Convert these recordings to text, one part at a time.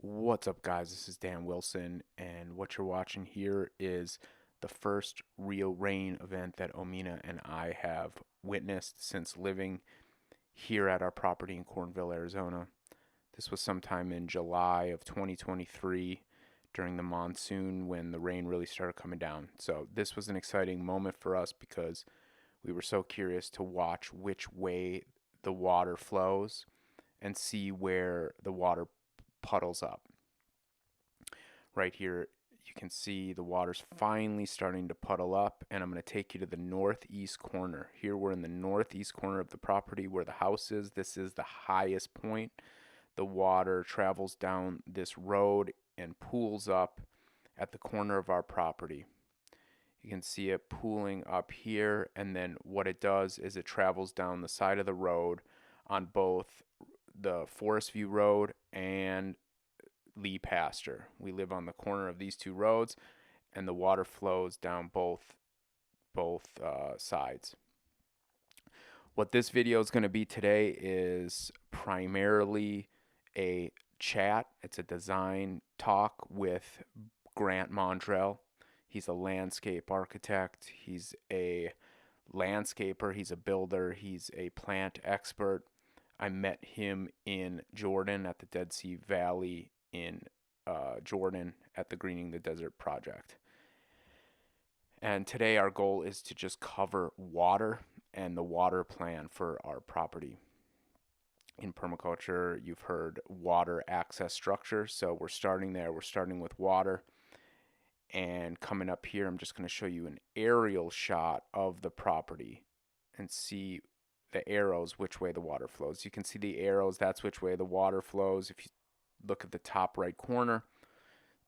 What's up, guys? This is Dan Wilson, and what you're watching here is the first real rain event that Omina and I have witnessed since living here at our property in Cornville, Arizona. This was sometime in July of 2023 during the monsoon when the rain really started coming down. So, this was an exciting moment for us because we were so curious to watch which way the water flows and see where the water puddles up. Right here, you can see the water's finally starting to puddle up, and I'm going to take you to the northeast corner. Here we're in the northeast corner of the property where the house is. This is the highest point. The water travels down this road and pools up at the corner of our property. You can see it pooling up here, and then what it does is it travels down the side of the road on both the Forest View Road and Lee Pasture. We live on the corner of these two roads, and the water flows down both sides. What this video is going to be today is primarily a chat. It's a design talk with Grant Maundrell. He's a landscape architect. He's a landscaper. He's a builder. He's a plant expert. I met him in Jordan at the Dead Sea Valley in Jordan at the Greening the Desert project. And today our goal is to just cover water and the water plan for our property. In permaculture, you've heard water access structure, so we're starting there. We're starting with water. And coming up here, I'm just going to show you an aerial shot of the property and see the arrows, which way the water flows. You can see the arrows, that's which way the water flows. If you look at the top right corner,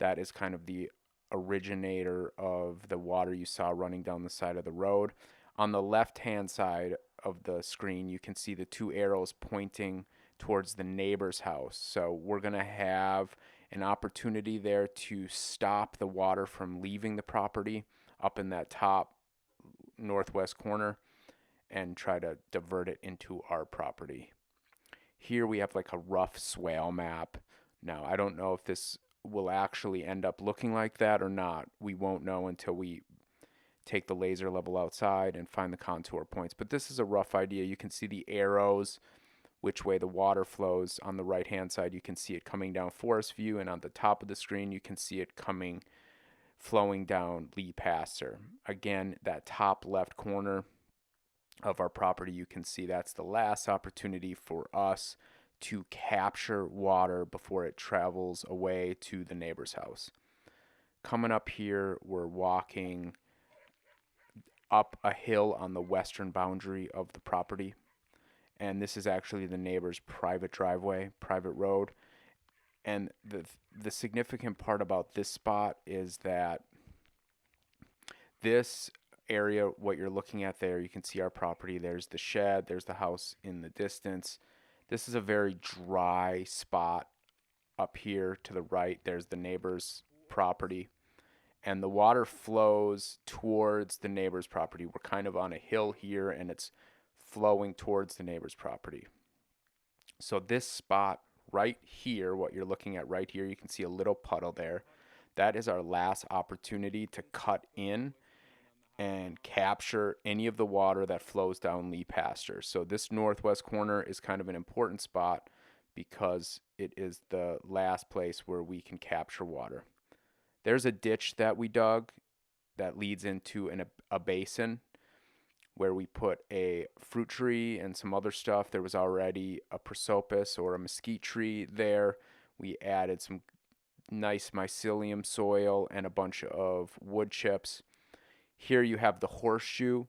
that is kind of the originator of the water you saw running down the side of the road. On the left hand side of the screen, you can see the two arrows pointing towards the neighbor's house. So we're going to have an opportunity there to stop the water from leaving the property up in that top northwest corner and try to divert it into our property. Here we have like a rough swale map. Now, I don't know if this will actually end up looking like that or not. We won't know until we take the laser level outside and find the contour points. But this is a rough idea. You can see the arrows, which way the water flows. On the right hand side, you can see it coming down Forest View, and on the top of the screen, you can see it flowing down Lee Pasture. Again, that top left corner of our property, you can see that's the last opportunity for us to capture water before it travels away to the neighbor's house. Coming up here, we're walking up a hill on the western boundary of the property, and this is actually the neighbor's private driveway, private road. And the significant part about this spot is that this area, what you're looking at there, you can see our property. There's the shed, there's the house in the distance. This is a very dry spot up here to the right. There's the neighbor's property, and the water flows towards the neighbor's property. We're kind of on a hill here, and it's flowing towards the neighbor's property. So this spot right here, what you're looking at right here, you can see a little puddle there. That is our last opportunity to cut in and capture any of the water that flows down Lee Pasture. So this northwest corner is kind of an important spot because it is the last place where we can capture water. There's a ditch that we dug that leads into a basin where we put a fruit tree and some other stuff. There was already a prosopis or a mesquite tree there. We added some nice mycelium soil and a bunch of wood chips. Here you have the horseshoe.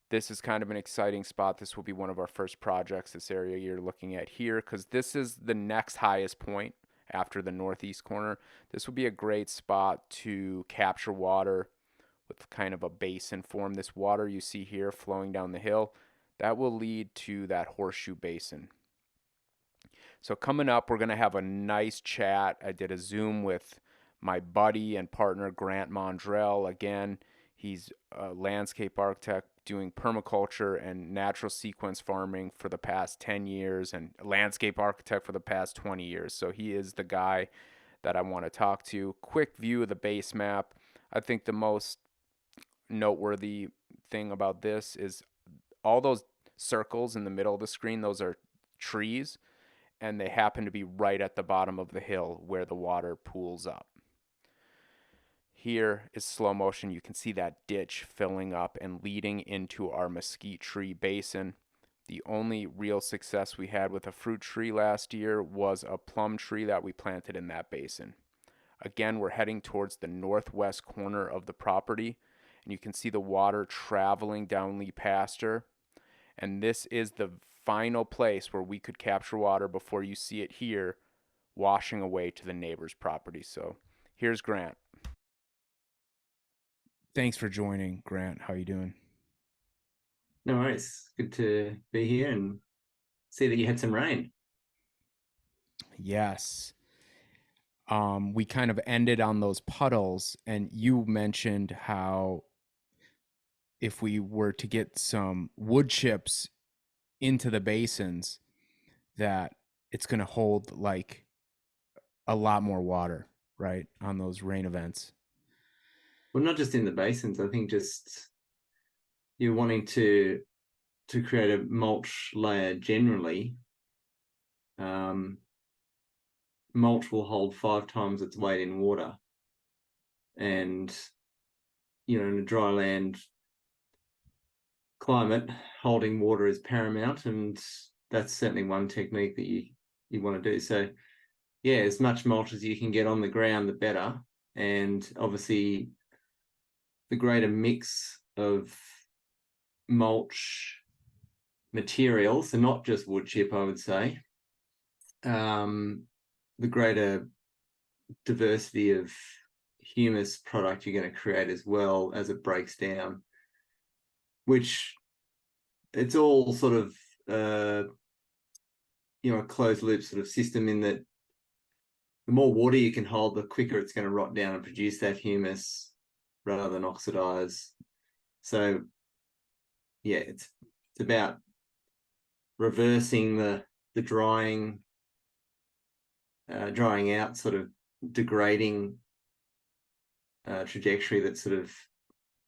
This is kind of an exciting spot. This will be one of our first projects, this area you're looking at here, because this is the next highest point after the northeast corner. This will be a great spot to capture water with kind of a basin form. This water you see here flowing down the hill, that will lead to that horseshoe basin. So coming up, we're going to have a nice chat. I did a Zoom with my buddy and partner, Grant Maundrell. Again, he's a landscape architect, doing permaculture and natural sequence farming for the past 10 years and landscape architect for the past 20 years. So he is the guy that I want to talk to. Quick view of the base map. I think the most noteworthy thing about this is all those circles in the middle of the screen, those are trees, and they happen to be right at the bottom of the hill where the water pools up. Here is slow motion. You can see that ditch filling up and leading into our mesquite tree basin. The only real success we had with a fruit tree last year was a plum tree that we planted in that basin. Again, we're heading towards the northwest corner of the property, and you can see the water traveling down Lee Pasture. And this is the final place where we could capture water before you see it here washing away to the neighbor's property. So here's Grant. Thanks for joining, Grant. How you doing? No worries. Good to be here and see that you had some rain. Yes. We kind of ended on those puddles, and you mentioned how if we were to get some wood chips into the basins, that it's going to hold like a lot more water, right, on those rain events. Well, not just in the basins. I think just you're wanting to create a mulch layer generally. Mulch will hold 5 times its weight in water, and in a dry land climate, holding water is paramount, and that's certainly one technique that you want to do. So yeah, as much mulch as you can get on the ground, the better. And obviously the greater mix of mulch materials, and not just wood chip, I would say, the greater diversity of humus product you're going to create as well as it breaks down, which it's all sort of a closed loop sort of system, in that the more water you can hold, the quicker it's going to rot down and produce that humus rather than oxidize. So yeah, it's about reversing the drying out, sort of degrading trajectory that's sort of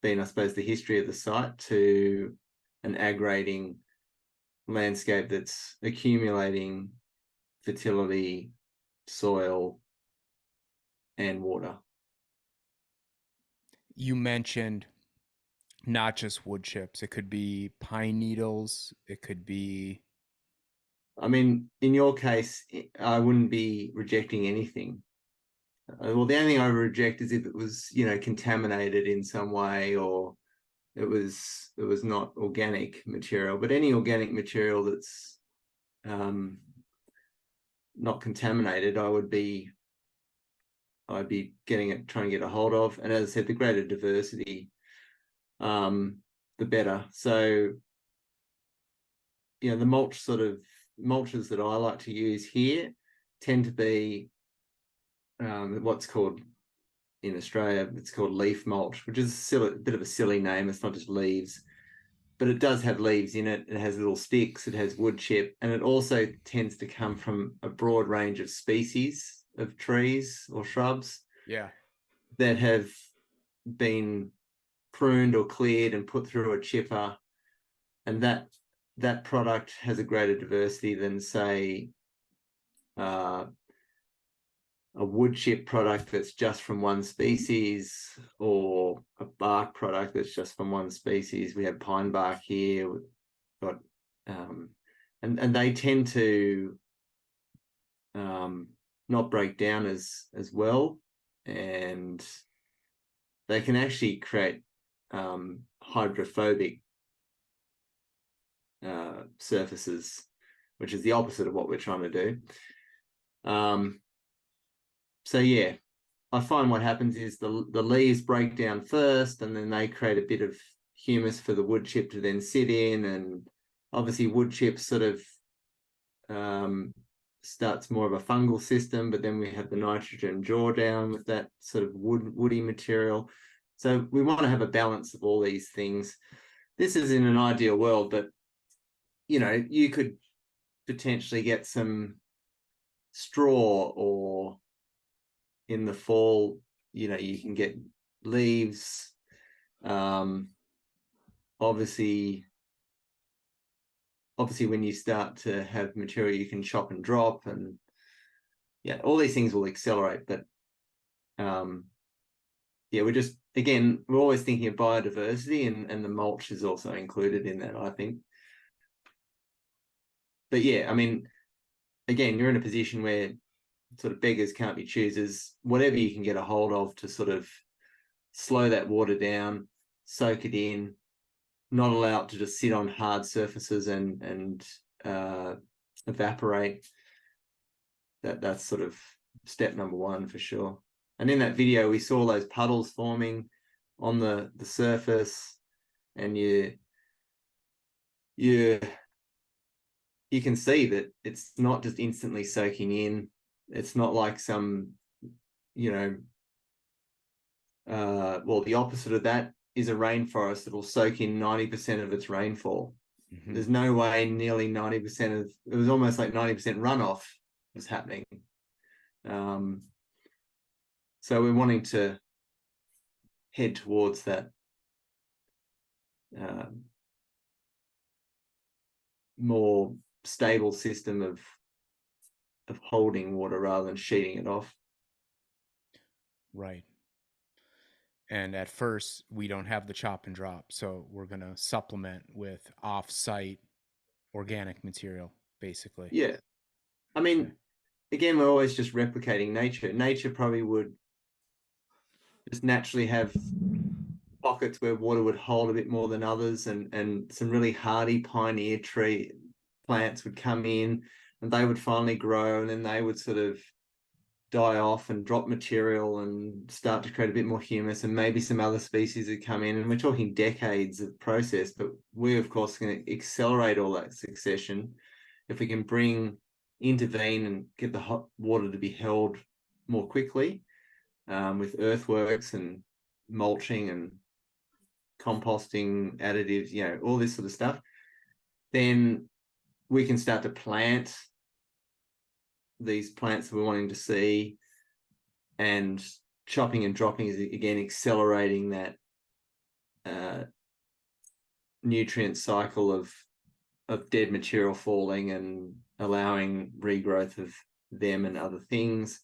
been, I suppose, the history of the site, to an aggregating landscape that's accumulating fertility, soil, and water. You mentioned not just wood chips. It could be pine needles. It could be. I mean, in your case, I wouldn't be rejecting anything. Well, the only thing I would reject is if it was, contaminated in some way, or it was not organic material. But any organic material that's not contaminated, I'd be trying to get a hold of. And as I said, the greater diversity, the better. So, the mulches that I like to use here tend to be what's called, in Australia, it's called leaf mulch, which is a bit of a silly name. It's not just leaves, but it does have leaves in it. It has little sticks, it has wood chip, and it also tends to come from a broad range of species of trees or shrubs Yeah. that have been pruned or cleared and put through a chipper, and that product has a greater diversity than, say, a wood chip product that's just from one species, or a bark product that's just from one species. We have pine bark here. We've got and they tend to not break down as well, and they can actually create hydrophobic surfaces, which is the opposite of what we're trying to do. So yeah, I find what happens is the leaves break down first, and then they create a bit of humus for the wood chip to then sit in. And obviously wood chips sort of starts more of a fungal system, but then we have the nitrogen drawdown with that sort of woody material. So we want to have a balance of all these things. this is in an ideal world, but you could potentially get some straw, or in the fall, you can get leaves. Obviously when you start to have material, you can chop and drop, and all these things will accelerate. But we're always thinking of biodiversity, and the mulch is also included in that, I think. But I mean, again, you're in a position where sort of beggars can't be choosers. Whatever you can get a hold of to sort of slow that water down, soak it in, not allow it to just sit on hard surfaces and evaporate. That's sort of step number one for sure. And in that video, we saw those puddles forming on the surface, and you can see that it's not just instantly soaking in. It's not like some, the opposite of that is a rainforest that will soak in 90% of its rainfall. Mm-hmm. There's no way nearly 90% of it was almost like 90% runoff was happening. So we're wanting to head towards that more stable system of holding water rather than sheeting it off. Right. And at first, we don't have the chop and drop, so we're going to supplement with off-site organic material, basically. Yeah. I mean, again, we're always just replicating nature. Nature probably would just naturally have pockets where water would hold a bit more than others, and some really hardy pioneer tree plants would come in, and they would finally grow, and then they would sort of die off and drop material and start to create a bit more humus, and maybe some other species would come in, and we're talking decades of process. But we, of course, are going to accelerate all that succession if we can intervene and get the hot water to be held more quickly, with earthworks and mulching and composting additives, all this sort of stuff. Then we can start to plant these plants that we're wanting to see, and chopping and dropping is again accelerating that nutrient cycle of dead material falling and allowing regrowth of them and other things.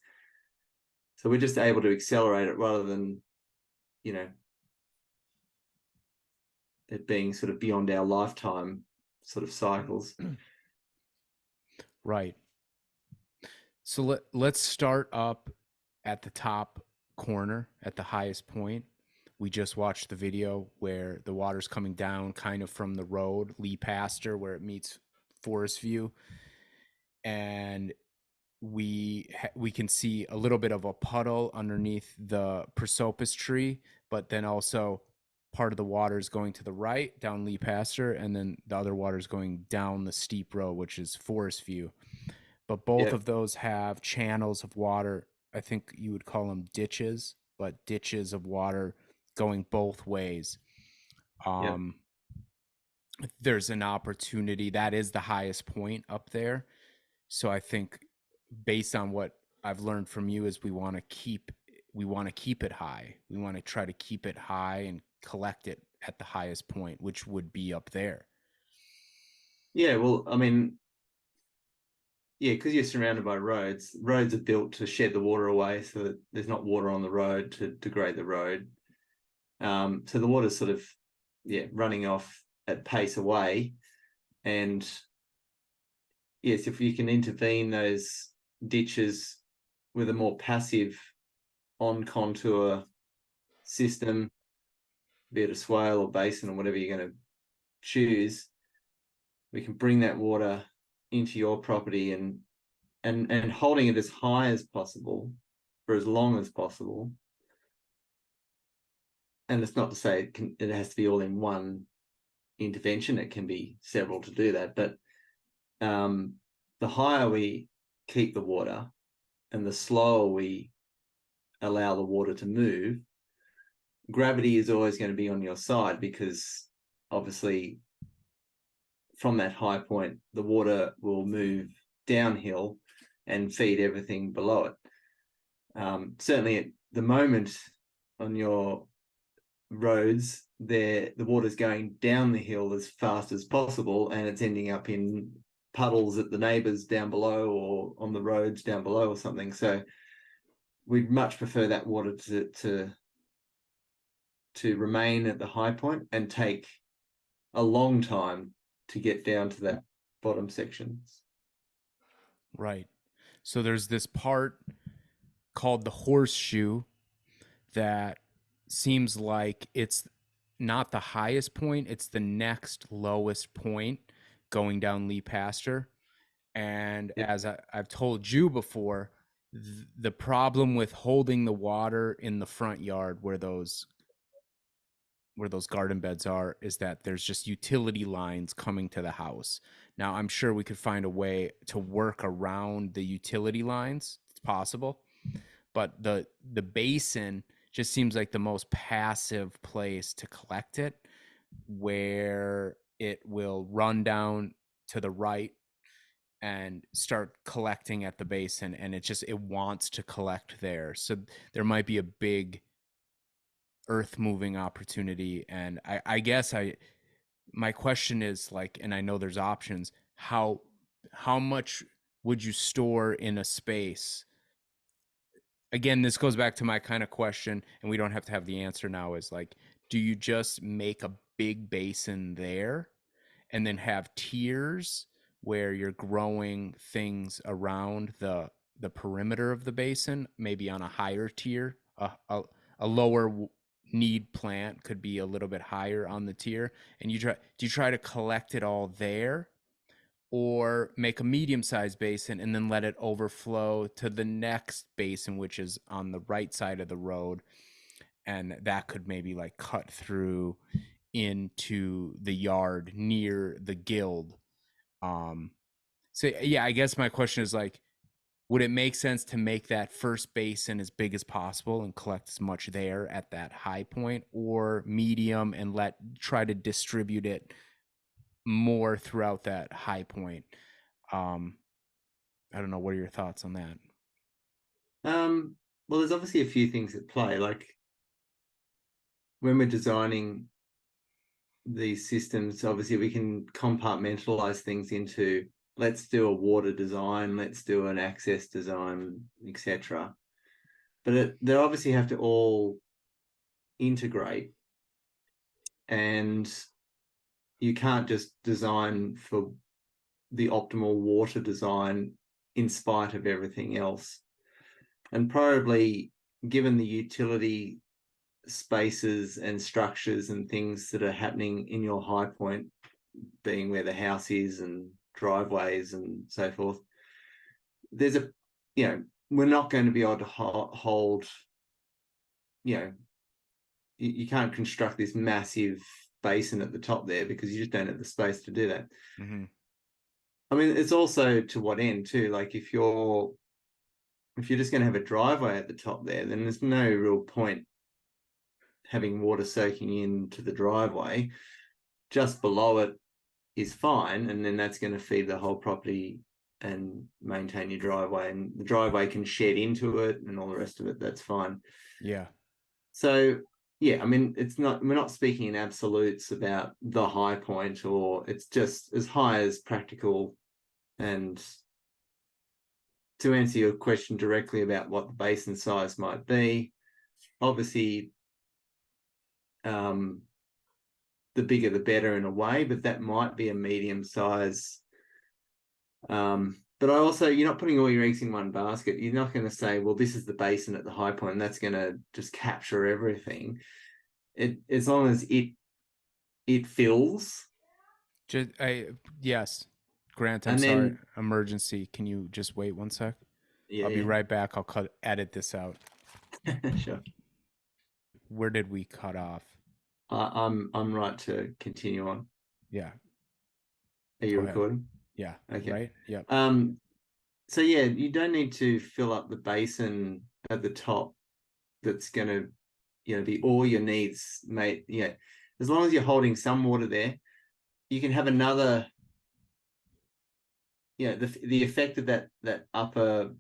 So we're just able to accelerate it rather than it being sort of beyond our lifetime sort of cycles. Right. So let's start up at the top corner at the highest point. We just watched the video where the water's coming down kind of from the road, Lee Pasture, where it meets Forest View. And we can see a little bit of a puddle underneath the prosopis tree, but then also part of the water is going to the right down Lee Pasture, and then the other water is going down the steep road, which is Forest View. But both of those have channels of water. I think you would call them ditches, but ditches of water going both ways. There's an opportunity. That is the highest point up there. So I think based on what I've learned from you is we want to keep it high. We want to try to keep it high and collect it at the highest point, which would be up there. Yeah, well, I mean, because you're surrounded by roads. Roads are built to shed the water away so that there's not water on the road to degrade the road. So the water's sort of, running off at pace away. And yes, if you can intervene those ditches with a more passive on contour system, be it a swale or basin or whatever you're going to choose, we can bring that water into your property and holding it as high as possible for as long as possible. And it's not to say it has to be all in one intervention. It can be several to do that. But the higher we keep the water and the slower we allow the water to move, gravity is always going to be on your side, because obviously from that high point, the water will move downhill and feed everything below it. Certainly at the moment on your roads, the water's going down the hill as fast as possible, and it's ending up in puddles at the neighbors down below or on the roads down below or something. So we'd much prefer that water to remain at the high point and take a long time to get down to that bottom sections. Right. So there's this part called the horseshoe that seems like it's not the highest point, it's the next lowest point going down Lee Pasture. And Yep. as I've told you before, the problem with holding the water in the front yard where those garden beds are is that there's just utility lines coming to the house. Now, I'm sure we could find a way to work around the utility lines. It's possible, but the basin just seems like the most passive place to collect it, where it will run down to the right and start collecting at the basin, and it wants to collect there. So there might be a big earth moving opportunity. And I guess my question is, like, and I know there's options, how much would you store in a space? Again, this goes back to my kind of question, and we don't have to have the answer now, is like, do you just make a big basin there and then have tiers where you're growing things around the perimeter of the basin, maybe on a higher tier, a lower need plant could be a little bit higher on the tier, and do you try to collect it all there, or make a medium-sized basin and then let it overflow to the next basin, which is on the right side of the road, and that could maybe like cut through into the yard near the guild. So yeah, I guess my question is like, would it make sense to make that first basin as big as possible and collect as much there at that high point, or medium and try to distribute it more throughout that high point? I don't know. What are your thoughts on that? Well, there's obviously a few things at play. Like when we're designing these systems, obviously we can compartmentalize things into, let's do a water design, let's do an access design, etc. But they obviously have to all integrate, and you can't just design for the optimal water design in spite of everything else. And probably given the utility spaces and structures and things that are happening in your high point, being where the house is and driveways and so forth, there's we're not going to be able to hold, you can't construct this massive basin at the top there because you just don't have the space to do that. Mm-hmm. I mean, it's also to what end too. Like if you're just going to have a driveway at the top there, then there's no real point having water soaking into the driveway. Just below it is fine, and then that's going to feed the whole property and maintain your driveway, and the driveway can shed into it and all the rest of it. That's fine. Yeah. So yeah, I mean, we're not speaking in absolutes about the high point, or it's just as high as practical. And to answer your question directly about what the basin size might be, obviously the bigger the better in a way, but that might be a medium size. But you're not putting all your eggs in one basket. You're not going to say, well, this is the basin at the high point, and that's going to just capture everything. As long as it fills. Yes, Grant, I'm And sorry. then Emergency. Can you just wait one sec? yeah, I'll be right back. I'll edit this out. Sure. Where did we cut off? I'm right to continue on. Yeah. Are you Go ahead. recording? Yeah. Okay. Right. Yep. So yeah, you don't need to fill up the basin at the top. That's going to, be all your needs, mate. Yeah. as long as you're holding some water there, you can have another, the effect of that upper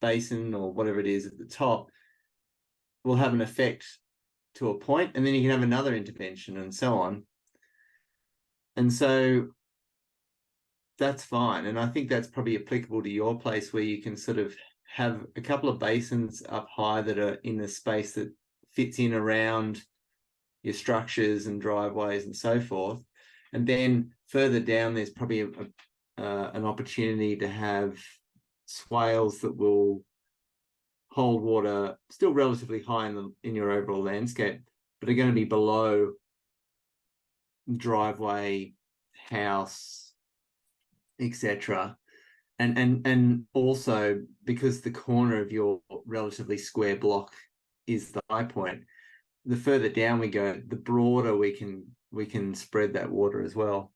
basin or whatever it is at the top will have an effect to a point, and then you can have another intervention and so on. And so that's fine. And I think that's probably applicable to your place, where you can sort of have a couple of basins up high that are in a space that fits in around your structures and driveways and so forth. And then further down, there's probably an opportunity to have swales that will hold water still relatively high in your overall landscape, but are going to be below driveway, house, etc. And also, because the corner of your relatively square block is the high point, the further down we go, the broader we can spread that water as well.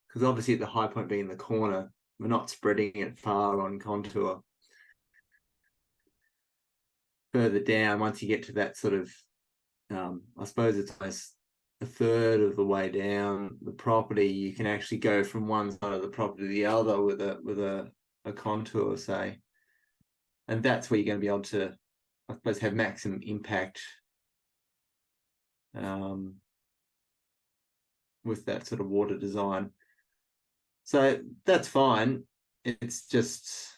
Because obviously, at the high point being the corner, we're not spreading it far on contour. Further down, once you get to that sort of, I suppose it's almost a third of the way down the property, you can actually go from one side of the property to the other with a contour, say. And that's where you're going to be able to, I suppose, have maximum impact with that sort of water design. So that's fine. It's just,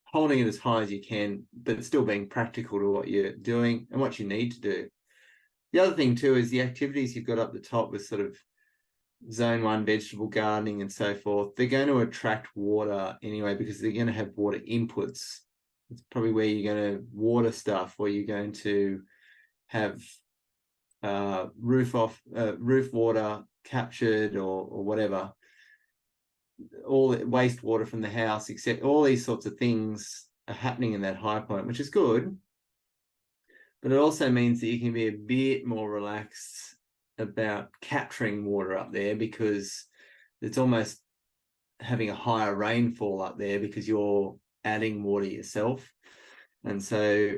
holding it as high as you can, but still being practical to what you're doing and what you need to do. The other thing too is the activities you've got up the top with sort of zone 1 vegetable gardening and so forth. They're going to attract water anyway, because they're going to have water inputs. It's probably where you're going to water stuff, or you're going to have roof water captured or whatever, all the wastewater from the house, except all these sorts of things are happening in that high point, which is good. But it also means that you can be a bit more relaxed about capturing water up there, because it's almost having a higher rainfall up there because you're adding water yourself. And so,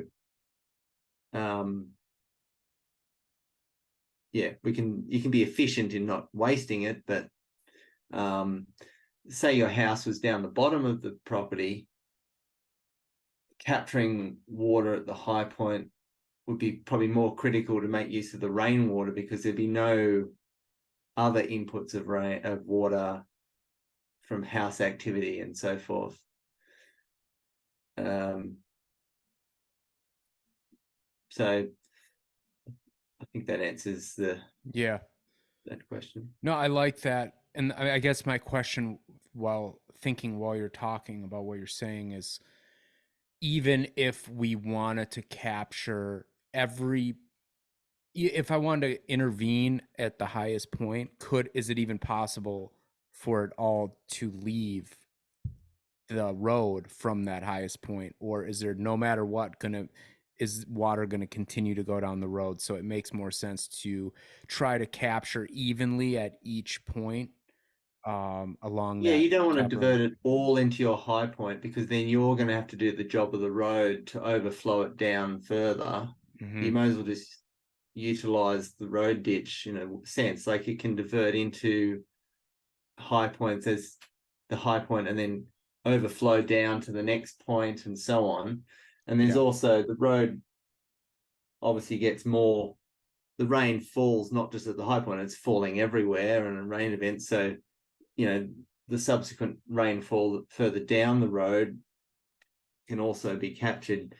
you can be efficient in not wasting it, but say your house was down the bottom of the property, capturing water at the high point would be probably more critical to make use of the rainwater, because there'd be no other inputs of water from house activity and so forth. So I think that answers that question. No, I like that. And I guess my question while you're talking about what you're saying is, even if we wanted to capture if I wanted to intervene at the highest point, is it even possible for it all to leave the road from that highest point? Or is there, no matter what, is water going to continue to go down the road? So it makes more sense to try to capture evenly at each point along that. You don't want to divert it all into your high point, because then you're going to have to do the job of the road to overflow it down further. Mm-hmm. You might as well just utilize the road ditch in a sense. Like, it can divert into high points as the high point and then overflow down to the next point and so on. And there's also the road obviously gets more, the rain falls not just at the high point, it's falling everywhere in a rain event. So, the subsequent rainfall further down the road can also be captured.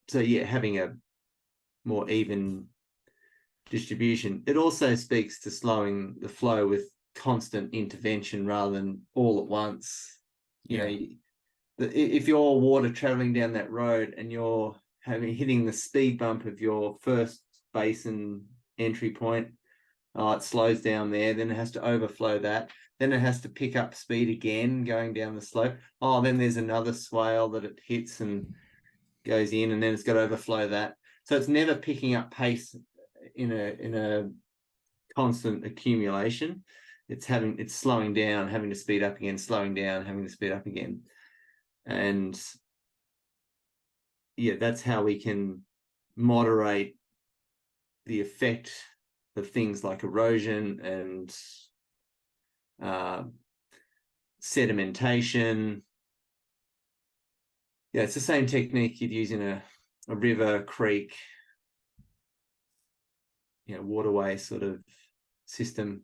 So having a more even distribution. It also speaks to slowing the flow with constant intervention rather than all at once. If you're water traveling down that road and you're hitting the speed bump of your first basin entry point, it slows down there, then it has to overflow that, then it has to pick up speed again going down the slope. Then there's another swale that it hits and goes in, and then it's got to overflow that. So it's never picking up pace in a constant accumulation. It's slowing down, having to speed up again, slowing down, having to speed up again. And yeah, that's how we can moderate the effect of things like erosion and sedimentation. Yeah, it's the same technique you'd use in a river, creek, waterway sort of system.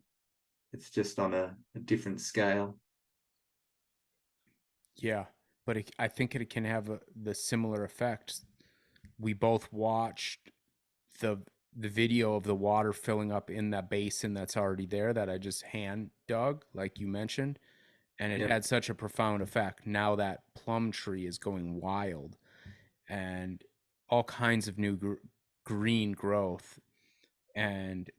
It's just on a different scale. Yeah, but I think it can have the similar effect. We both watched the the video of the water filling up in that basin that's already there that I just hand dug, like you mentioned, and it Yeah. had such a profound effect. Now that plum tree is going wild, and all kinds of new green growth, and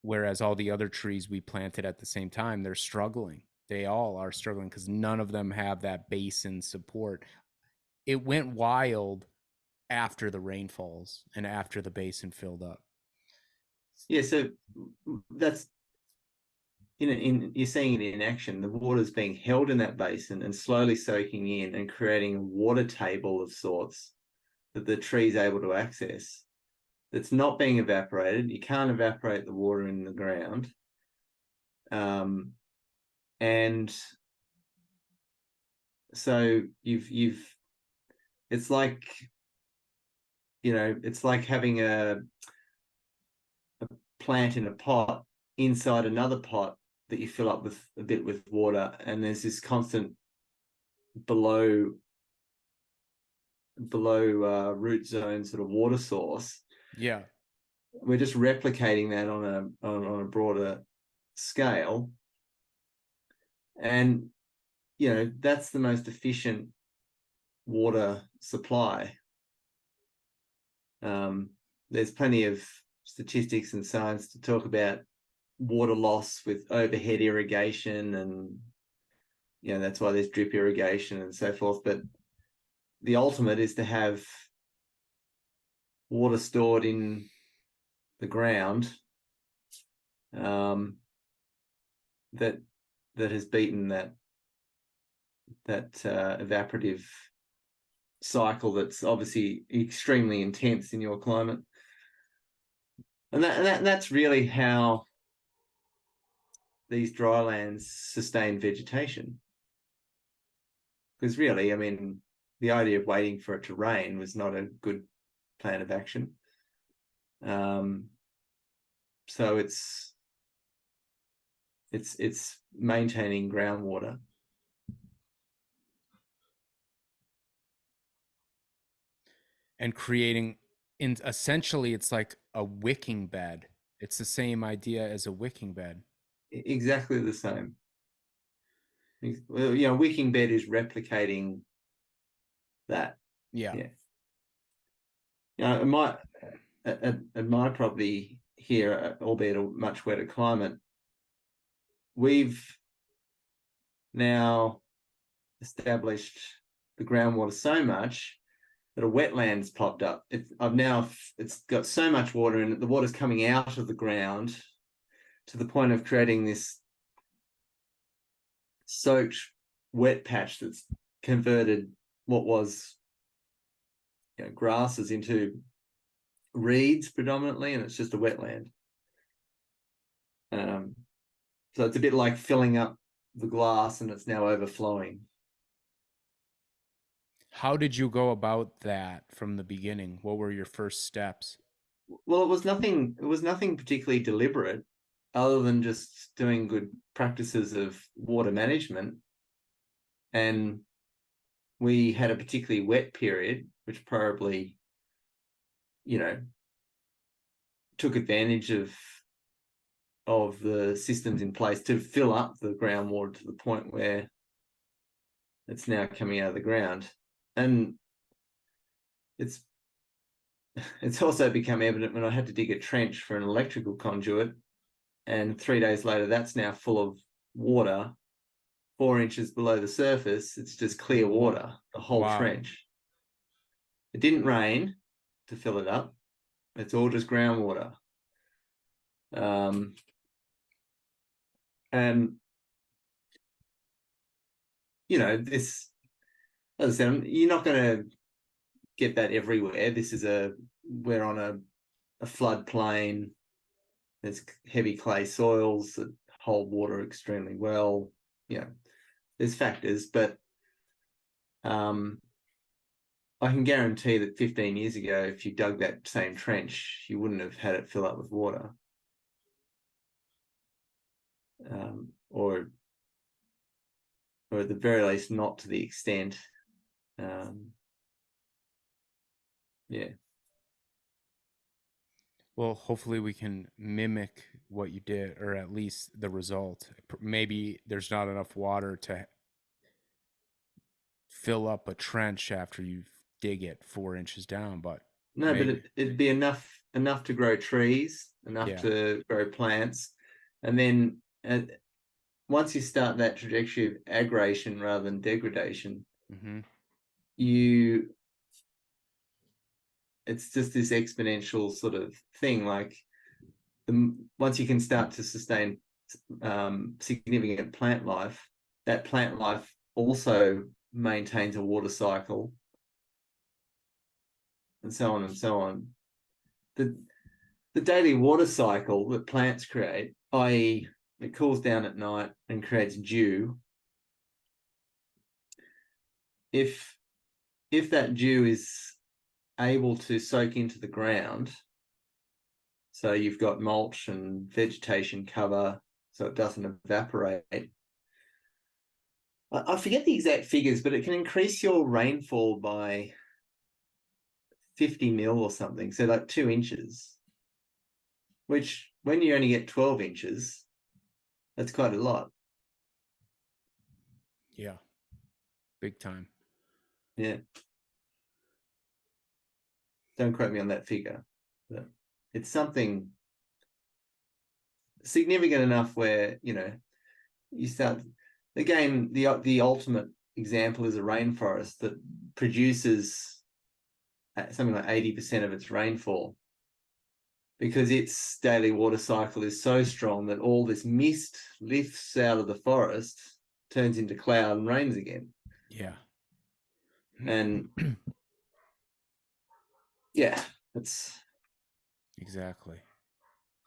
whereas all the other trees we planted at the same time, they're struggling. They all are struggling because none of them have that basin support. It went wild after the rainfalls and after the basin filled up. Yeah, so that's you're seeing it in action. The water's being held in that basin and slowly soaking in and creating a water table of sorts that the tree's able to access. That's not being evaporated. You can't evaporate the water in the ground. And so it's like, it's like having a plant in a pot inside another pot that you fill up with a bit with water, and there's this constant below root zone sort of water source. Yeah. We're just replicating that on a broader scale, and that's the most efficient water supply. There's plenty of statistics and science to talk about water loss with overhead irrigation, and that's why there's drip irrigation and so forth. But the ultimate is to have water stored in the ground, that has beaten that evaporative cycle that's obviously extremely intense in your climate. And that's really how these drylands sustain vegetation. Because really, I mean, the idea of waiting for it to rain was not a good plan of action. So it's maintaining groundwater. And creating, in essentially, it's like a wicking bed. It's the same idea as a wicking bed. Exactly the same. Well, wicking bed is replicating that. Yeah. Yeah. At my property here, albeit a much wetter climate, we've now established the groundwater so much that a wetland's popped up. It's got so much water in it, the water's coming out of the ground to the point of creating this soaked wet patch that's converted what was grasses into reeds predominantly, and it's just a wetland. So it's a bit like filling up the glass and it's now overflowing. How did you go about that from the beginning? What were your first steps? Well, it was nothing particularly deliberate, other than just doing good practices of water management. And we had a particularly wet period, which probably, took advantage of the systems in place to fill up the groundwater to the point where it's now coming out of the ground. And it's also become evident when I had to dig a trench for an electrical conduit, and 3 days later that's now full of water 4 inches below the surface. It's just clear water, the whole Wow. trench. It didn't rain to fill it up. It's all just groundwater. And this as I said, you're not going to get that everywhere. We're on a floodplain. There's heavy clay soils that hold water extremely well. There's factors, but I can guarantee that 15 years ago, if you dug that same trench, you wouldn't have had it fill up with water. Or at the very least, not to the extent. Yeah. Well, hopefully we can mimic what you did, or at least the result. Maybe there's not enough water to fill up a trench after you dig it 4 inches down, but No, but maybe. it'd be enough to grow trees, enough Yeah. to grow plants, and then once you start that trajectory of aggration rather than degradation, Mm-hmm. it's just this exponential sort of thing. Like once you can start to sustain significant plant life, that plant life also maintains a water cycle, and so on and so on. The daily water cycle that plants create, i.e., it cools down at night and creates dew. If that dew is able to soak into the ground, so you've got mulch and vegetation cover, so it doesn't evaporate. I forget the exact figures, but it can increase your rainfall by 50 mil or something, so like 2 inches, which when you only get 12 inches, that's quite a lot. Yeah. Big time. Yeah. Don't quote me on that figure, but it's something significant enough where, you start, again, the ultimate example is a rainforest that produces something like 80% of its rainfall, because its daily water cycle is so strong that all this mist lifts out of the forest, turns into cloud, and rains again. Yeah. And yeah, it's Exactly.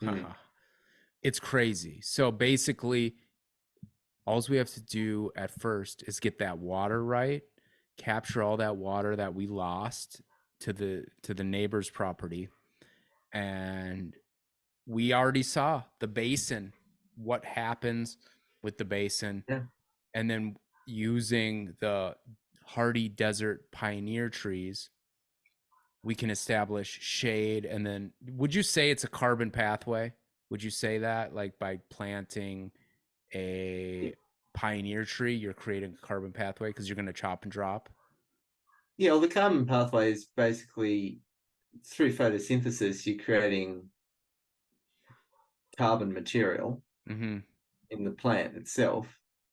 mm, It's crazy. So basically, all we have to do at first is get that water right, capture all that water that we lost to the neighbor's property, and we already saw the basin, what happens with the basin, yeah. and then using the hardy desert pioneer trees, we can establish shade. And then, would you say it's a carbon pathway? Would you say that, like, by planting a pioneer tree, you're creating a carbon pathway because you're going to chop and drop? Yeah, well, the carbon pathway is basically through photosynthesis, you're creating carbon material Mm-hmm. in the plant itself.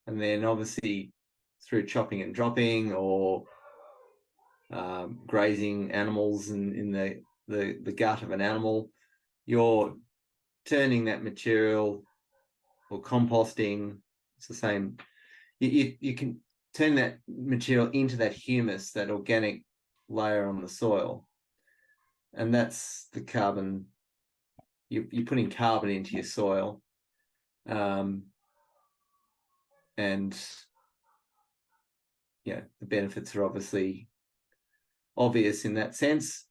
And then obviously through chopping and dropping, or grazing animals in the gut of an animal, you're turning that material, or composting. It's the same. You can turn that material into that humus, that organic layer on the soil, and that's the carbon. You're putting carbon into your soil, and the benefits are obviously obvious in that sense.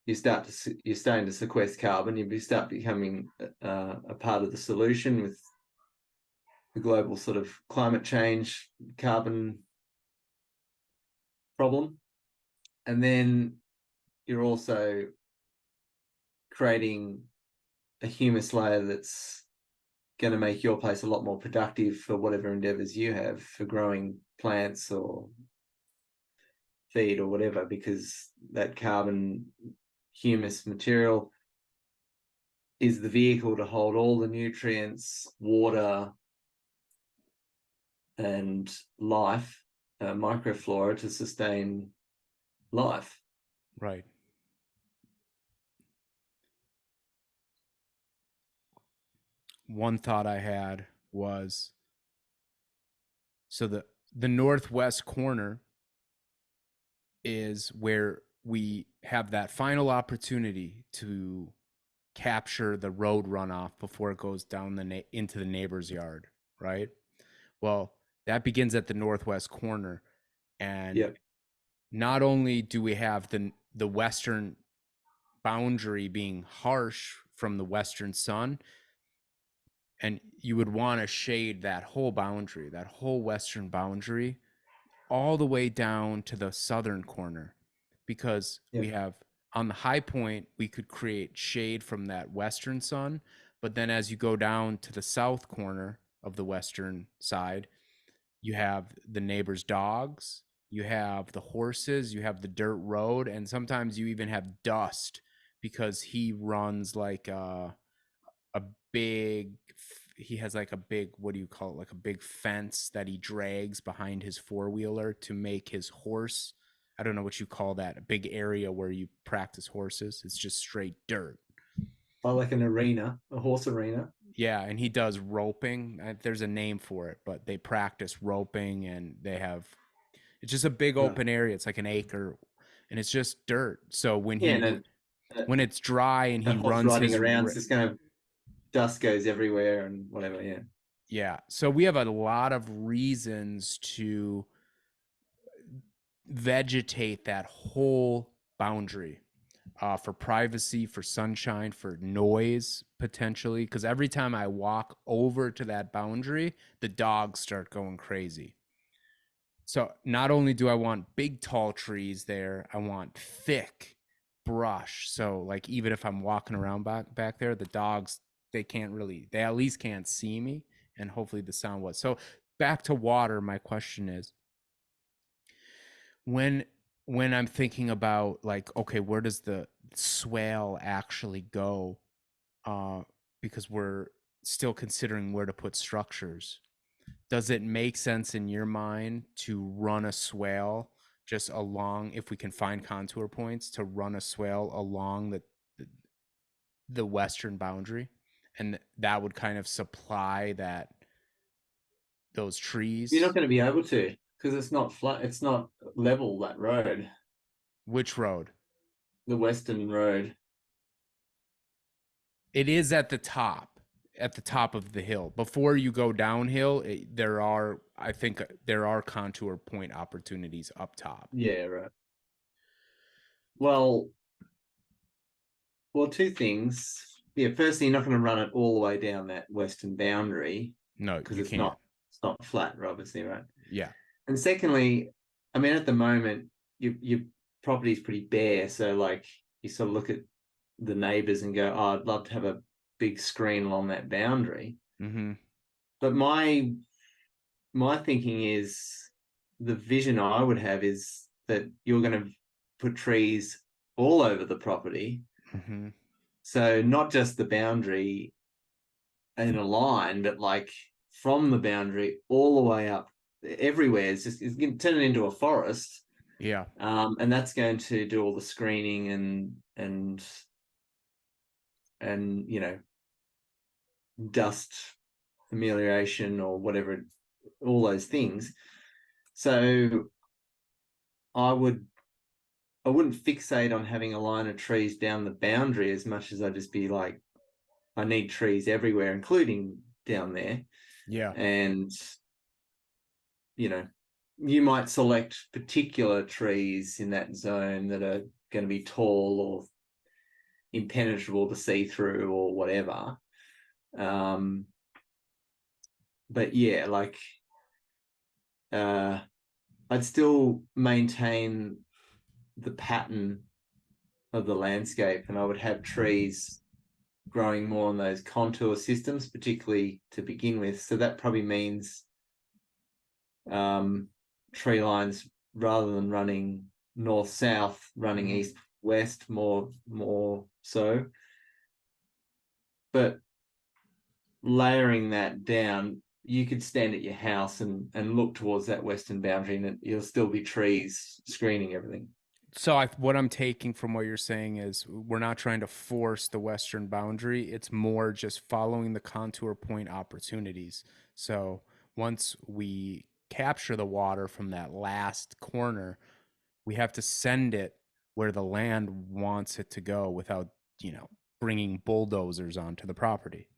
You're starting to sequester carbon. You start becoming a part of the solution with the global sort of climate change carbon problem. And then you're also creating a humus layer that's going to make your place a lot more productive for whatever endeavors you have for growing plants or feed or whatever, because that carbon humus material is the vehicle to hold all the nutrients, water, and life, microflora, to sustain life. Right. One thought I had was, so the northwest corner is where we have that final opportunity to capture the road runoff before it goes down into the neighbor's yard, right? Well, that begins at the northwest corner, and Yep. not only do we have the western boundary being harsh from the western sun, and you would want to shade that whole boundary, that whole western boundary, all the way down to the southern corner, because we Yep. have on the high point we could create shade from that western sun, but then as you go down to the south corner of the western side, you have the neighbor's dogs, you have the horses, you have the dirt road, and sometimes you even have dust because he runs like a big he has like a big, what do you call it, like a big fence that he drags behind his four-wheeler to make his horse, I don't know what you call that, a big area where you practice horses, it's just straight dirt. I like an arena, a horse arena. Yeah, and he does roping. There's a name for it, but they practice roping, and they have, it's just a big Right. open area. It's like an acre, and it's just dirt. So Yeah, and when it's dry and a he horse runs riding his around, it's just going to dust goes everywhere and whatever. Yeah. yeah, so we have a lot of reasons to vegetate that whole boundary, for privacy, for sunshine, for noise potentially. Because every time I walk over to that boundary, the dogs start going crazy. So not only do I want big tall trees there, I want thick brush. So like even if I'm walking around back there, the dogs, they at least can't see me, and hopefully the sound was. So back to water, my question is, when when I'm thinking about like, okay, where does the swale actually go? Uh, because we're still considering where to put structures. Does it make sense in your mind to run a swale just along, if we can find contour points, to run a swale along the western boundary, and that would kind of supply that those You're not trees? going to be able to because it's not flat. It's not level, that road, Which road? the Western Road. It is at the top of the hill. Before you go downhill, I think there are contour point opportunities up top. Yeah, right. Well, two things. Yeah, firstly, you're not going to run it all the way down that western boundary No, because you can't. it's not flat, obviously, right? Yeah. And secondly, I mean, at the moment, your property's pretty bare, so like you sort of look at the neighbors and go, "Oh, I'd love to have a big screen along that boundary." Mm-hmm. But my thinking is the vision I would have is that you're going to put trees all over the property. Mm-hmm. So not just the boundary in a line, but like from the boundary all the way up everywhere. It's going to turn it into a forest. Yeah. And that's going to do all the screening and dust amelioration or whatever, all those things. So I would I wouldn't fixate on having a line of trees down the boundary as much as I'd just be like, I need trees everywhere, including down there. Yeah. And, you know, you might select particular trees in that zone that are going to be tall or impenetrable to see through or whatever. Um, but yeah, like I'd still maintain the pattern of the landscape, and I would have trees growing more on those contour systems, particularly to begin with. So that probably means tree lines rather than running north south, running east west more so. But layering that down, you could stand at your house and look towards that western boundary, and you'll still be trees screening everything. So what I'm taking from what you're saying is we're not trying to force the western boundary. It's more just following the contour point opportunities. So once we capture the water from that last corner, We have to send it where the land wants it to go without, bringing bulldozers onto the property.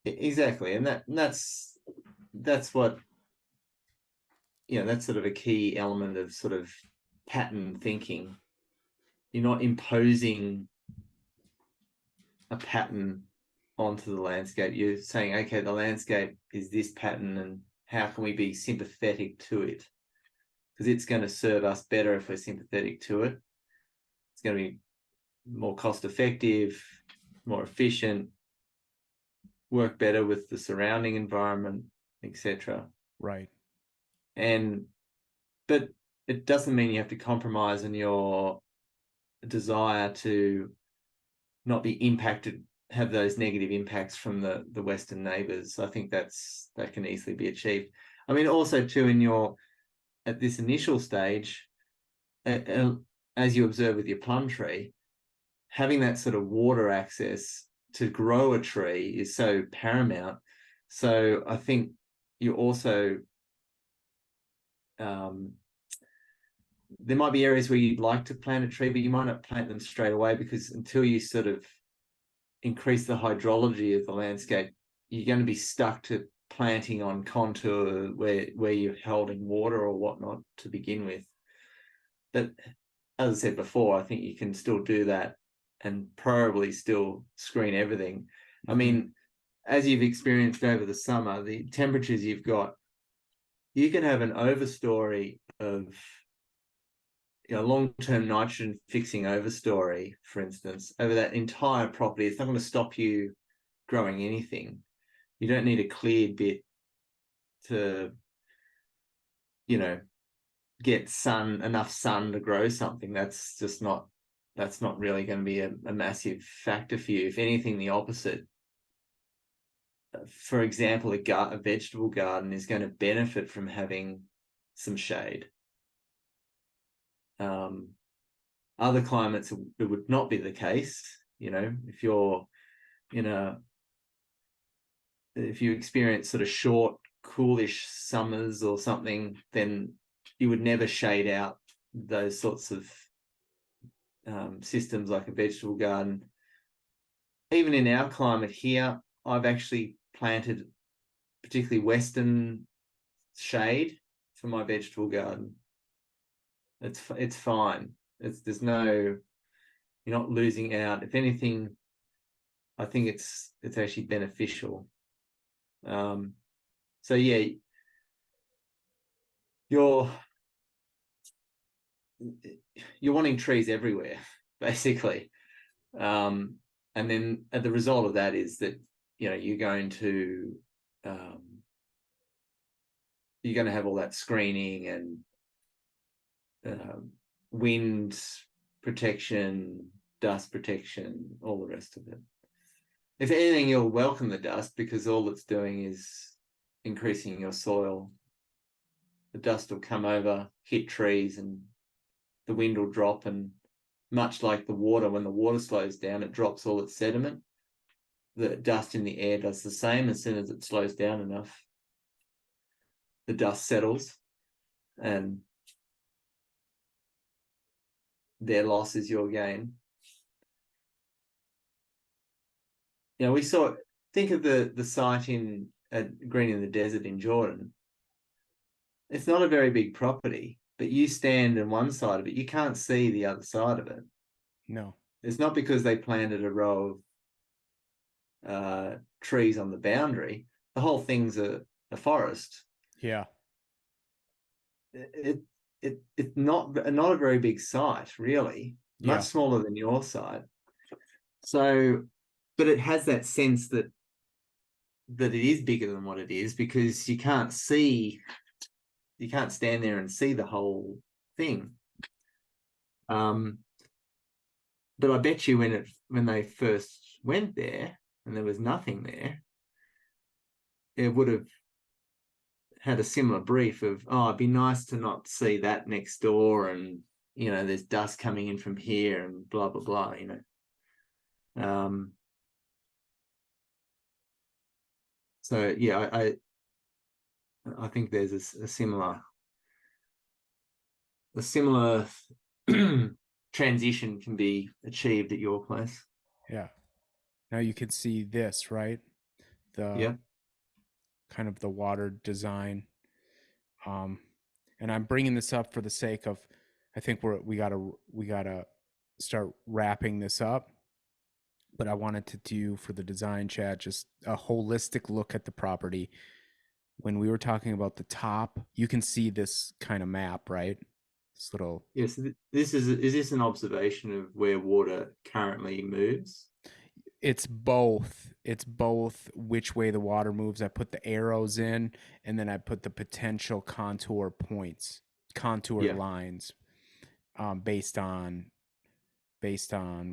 Exactly. And that's what, that's sort of a key element of sort of pattern thinking. You're not imposing a pattern onto the landscape. You're saying, okay, the landscape is this pattern, and how can we be sympathetic to it? Because it's going to serve us better if we're sympathetic to it. It's going to be more cost effective, more efficient, work better with the surrounding environment, etc. Right. But it doesn't mean you have to compromise on your desire to not be impacted, have those negative impacts from the Western neighbours. I think that can easily be achieved. I mean, also too, at this initial stage, as you observe with your plum tree, having that sort of water access to grow a tree is so paramount. So I think you also, there might be areas where you'd like to plant a tree, but you might not plant them straight away, because until you sort of increase the hydrology of the landscape, you're going to be stuck to planting on contour where you're holding water or whatnot to begin with. But as I said before, I think you can still do that and probably still screen everything. Mm-hmm. I mean, as you've experienced over the summer, the temperatures you've got, you can have an overstory of, long-term nitrogen fixing overstory, for instance, over that entire property. It's not going to stop you growing anything. You don't need a cleared bit to, get enough sun to grow something. That's not really going to be a massive factor for you. If anything, the opposite. For example, a vegetable garden is going to benefit from having some shade. Other climates, it would not be the case. If you're if you experience sort of short, coolish summers or something, then you would never shade out those sorts of systems like a vegetable garden. Even in our climate here, I've actually planted particularly western shade for my vegetable garden. It's fine. You're not losing out. If anything, I think it's actually beneficial. So yeah, you're wanting trees everywhere, basically. And then the result of that is that you're going to have all that screening and wind protection, dust protection, all the rest of it. If anything, you'll welcome the dust, because all it's doing is increasing your soil. The dust will come over, hit trees, and the wind will drop, and much like the water, when the water slows down, it drops all its sediment. The dust in the air does the same. As soon as it slows down enough, the dust settles, and their loss is your gain. We saw, think of the site at Green in the Desert in Jordan. It's not a very big property, but you stand on one side of it, you can't see the other side of it. No. It's not because they planted a row of trees on the boundary. The whole thing's a forest. Yeah. It's not a very big site, really. Yeah. Much smaller than your site. So, but it has that sense that it is bigger than what it is, because you can't stand there and see the whole thing. But I bet you when they first went there and there was nothing there, it would have had a similar brief of, it'd be nice to not see that next door, and there's dust coming in from here and blah blah blah. So yeah, I think there's a similar a similar transition can be achieved at your place. Yeah. Now you can see this, right? The Yeah. kind of the water design. Um, and I'm bringing this up for the sake of, I think we gotta start wrapping this up. But I wanted to do for the design chat just a holistic look at the property. When we were talking about the top, you can see this kind of map, right? This little, Yes. This is this an observation of where water currently moves? it's both. It's both which way the water moves. I put the arrows in, and then I put the potential contour points, contour Yeah. lines, based on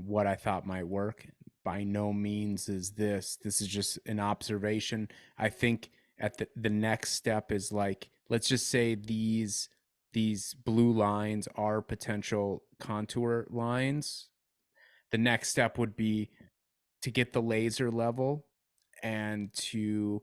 what I thought might work. By no means is this is just an observation. I think at the next step is like, let's just say these blue lines are potential contour lines. The next step would be to get the laser level and to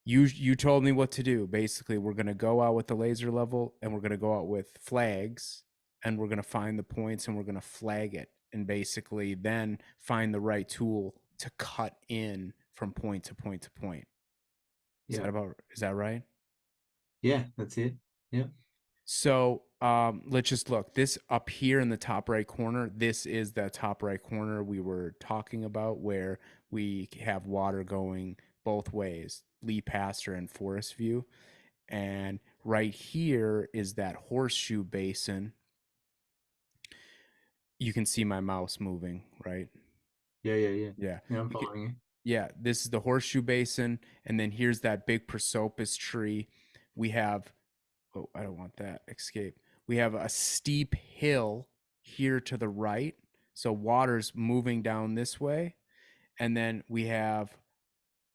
you told me what to do. Basically, we're going to go out with the laser level and we're going to go out with flags and we're going to find the points and we're going to flag it and basically then find the right tool to cut in from point to point to point. Yeah. Is that right? Yeah. That's it. Yeah. So let's just look. This up here in the top right corner, this is the top right corner we were talking about where we have water going both ways, Lee Pasture and Forest View. And right here is that horseshoe basin. You can see my mouse moving, right? Yeah. Yeah. Yeah. Yeah. Yeah. I'm You can, following you. yeah, this is the horseshoe basin. And then here's that big prosopis tree. We have, oh, I don't want that, escape. We have a steep hill here to the right. So water's moving down this way. And then we have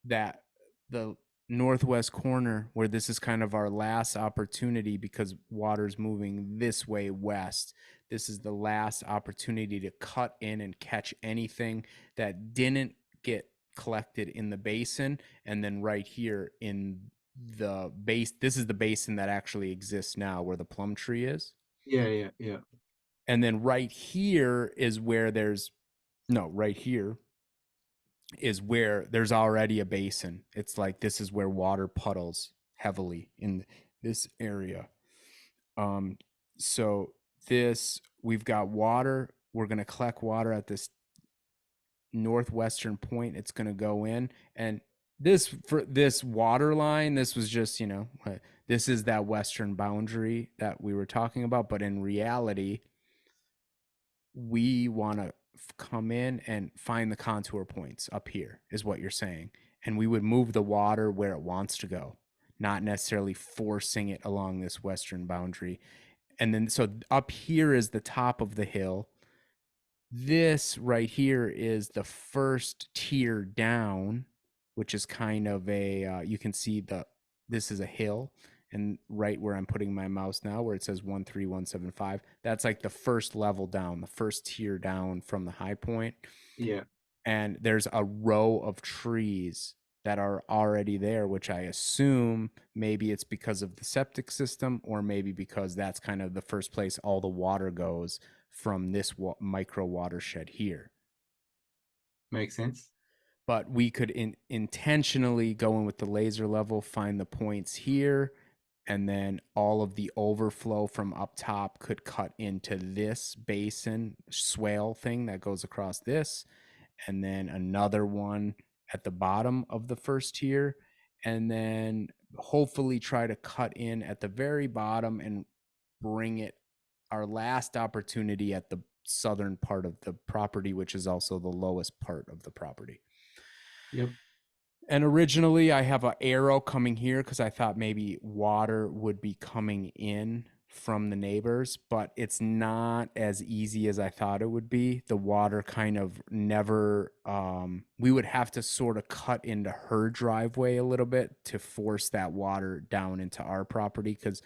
that the northwest corner where this is kind of our last opportunity because water's moving this way west. This is the last opportunity to cut in and catch anything that didn't get collected in the basin. And then right here in the base, this is the basin that actually exists now where the plum tree is. Yeah. Yeah. Yeah. And then right here is where there's no, right here is where there's already a basin. It's like this is where water puddles heavily in this area. Um, so this we've got water. We're gonna collect water at this northwestern point. It's gonna go in, and this for this water line. This was just this is that western boundary that we were talking about, but in reality, we want to come in and find the contour points up here is what you're saying, and we would move the water where it wants to go, not necessarily forcing it along this western boundary. And then so up here is the top of the hill. This right here is the first tier down, which is kind of a you can see this is a hill, and right where I'm putting my mouse now where it says 13175, that's like the first level down, the first tier down from the high point. Yeah. And there's a row of trees that are already there, which I assume maybe it's because of the septic system or maybe because that's kind of the first place all the water goes from this micro watershed here. Makes sense. But we could intentionally go in with the laser level, find the points here, and then all of the overflow from up top could cut into this basin swale thing that goes across this, and then another one at the bottom of the first tier, and then hopefully try to cut in at the very bottom and bring it our last opportunity at the southern part of the property, which is also the lowest part of the property. Yep. And originally I have an arrow coming here because I thought maybe water would be coming in from the neighbors, but it's not as easy as I thought it would be. The water kind of never, we would have to sort of cut into her driveway a little bit to force that water down into our property. Because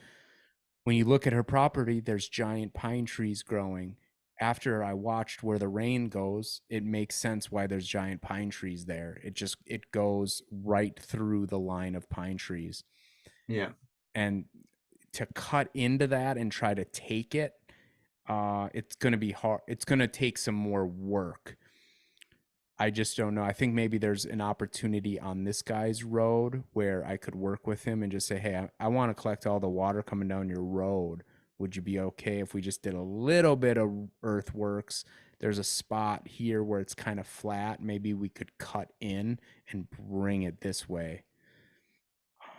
when you look at her property, there's giant pine trees growing. After I watched where the rain goes, it makes sense why there's giant pine trees there. It goes right through the line of pine trees. Yeah. And to cut into that and try to take it, it's going to be hard. It's going to take some more work. I just don't know. I think maybe there's an opportunity on this guy's road where I could work with him and just say, hey, I want to collect all the water coming down your road. Would you be okay if we just did a little bit of earthworks? There's a spot here where it's kind of flat. Maybe we could cut in and bring it this way.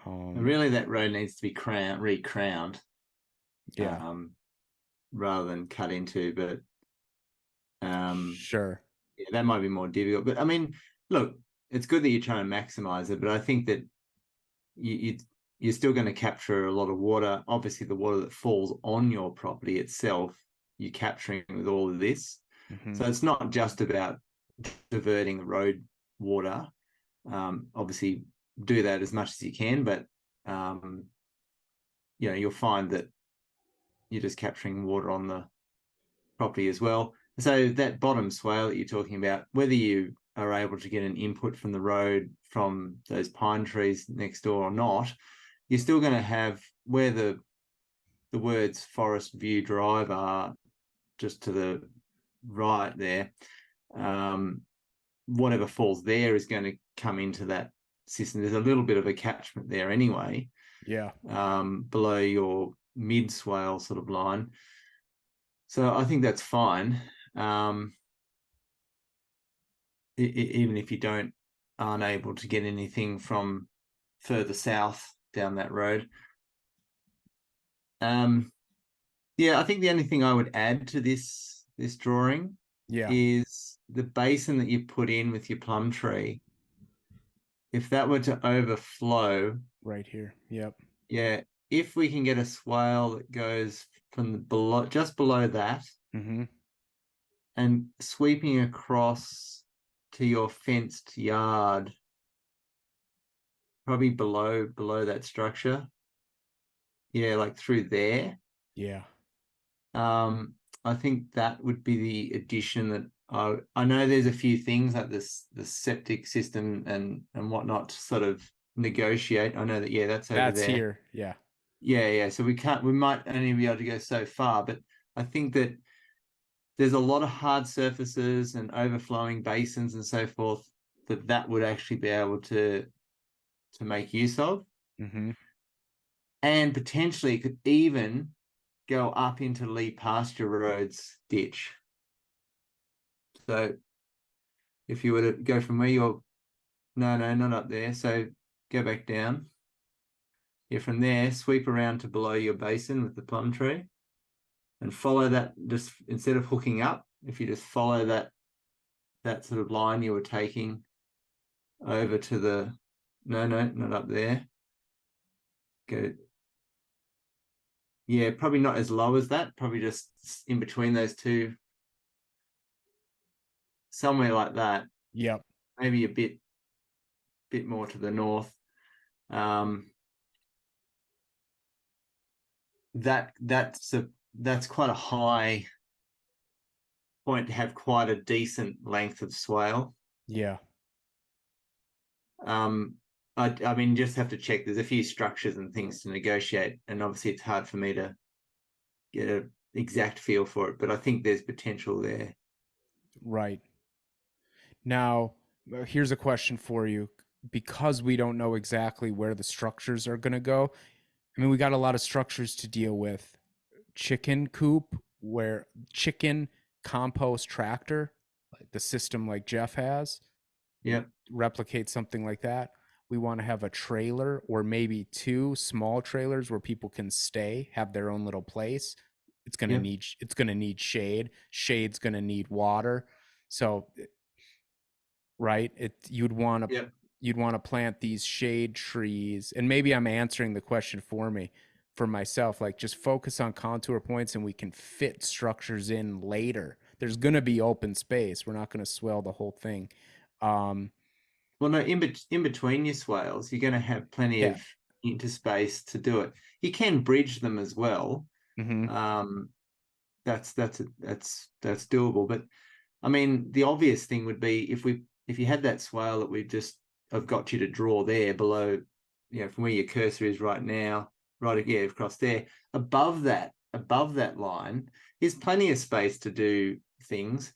And really, that road needs to be re-crowned, Yeah, rather than cut into. But sure. yeah, that might be more difficult. But I mean, look, it's good that you're trying to maximize it, but I think that you're still going to capture a lot of water. Obviously, the water that falls on your property itself, you're capturing with all of this. Mm-hmm. So it's not just about diverting the road water. Obviously, do that as much as you can, but you'll find that you're just capturing water on the property as well. So that bottom swale that you're talking about, whether you are able to get an input from the road from those pine trees next door or not, you're still going to have where the words Forest View Drive are just to the right there. Whatever falls there is going to come into that system. There's a little bit of a catchment there anyway. Yeah. Below your mid swale sort of line. So I think that's fine. Even if you aren't able to get anything from further south down that road. Yeah, I think the only thing I would add to this drawing is the basin that you put in with your plum tree. If that were to overflow right here, yep. Yeah, if we can get a swale that goes from just below that, mm-hmm. and sweeping across to your fenced yard, probably below that structure. Yeah, like through there. Yeah. I think that would be the addition that I know there's a few things like this, the septic system and whatnot to sort of negotiate. I know that, yeah, that's over there. Here. Yeah. Yeah. So we might only be able to go so far, but I think that there's a lot of hard surfaces and overflowing basins and so forth that would actually be able to make use of. Mm-hmm. And potentially it could even go up into Lee Pasture Road's ditch. So if you were to go from where you're, no, not up there. So go back down. Yeah, from there, sweep around to below your basin with the plum tree and follow that. Just instead of hooking up, if you just follow that sort of line you were taking over to the, no, not up there. Go. Yeah, probably not as low as that, probably just in between those two, somewhere like that. Yep. Maybe a bit more to the north. That's quite a high point to have quite a decent length of swale. Yeah. I mean, just have to check. There's a few structures and things to negotiate, and obviously it's hard for me to get an exact feel for it, but I think there's potential there. Right. Now, here's a question for you. Because we don't know exactly where the structures are going to go, I mean, we got a lot of structures to deal with. Chicken coop, where chicken compost tractor, like the system like Jeff has, Yeah. replicate something like that. We want to have a trailer or maybe two small trailers where people can stay, have their own little place. It's going to need shade. Shade's going to need water. So, right, you'd want to plant these shade trees, and maybe I'm answering the question for myself, like just focus on contour points and we can fit structures in later. There's going to be open space. We're not going to swell the whole thing. Well, no, in between your swales, you're going to have plenty of interspace to do it. You can bridge them as well. Mm-hmm. That's doable. But I mean, the obvious thing would be if you had that swale that I've got you to draw there below, from where your cursor is right now, right, yeah, across there. Above that line, is plenty of space to do things.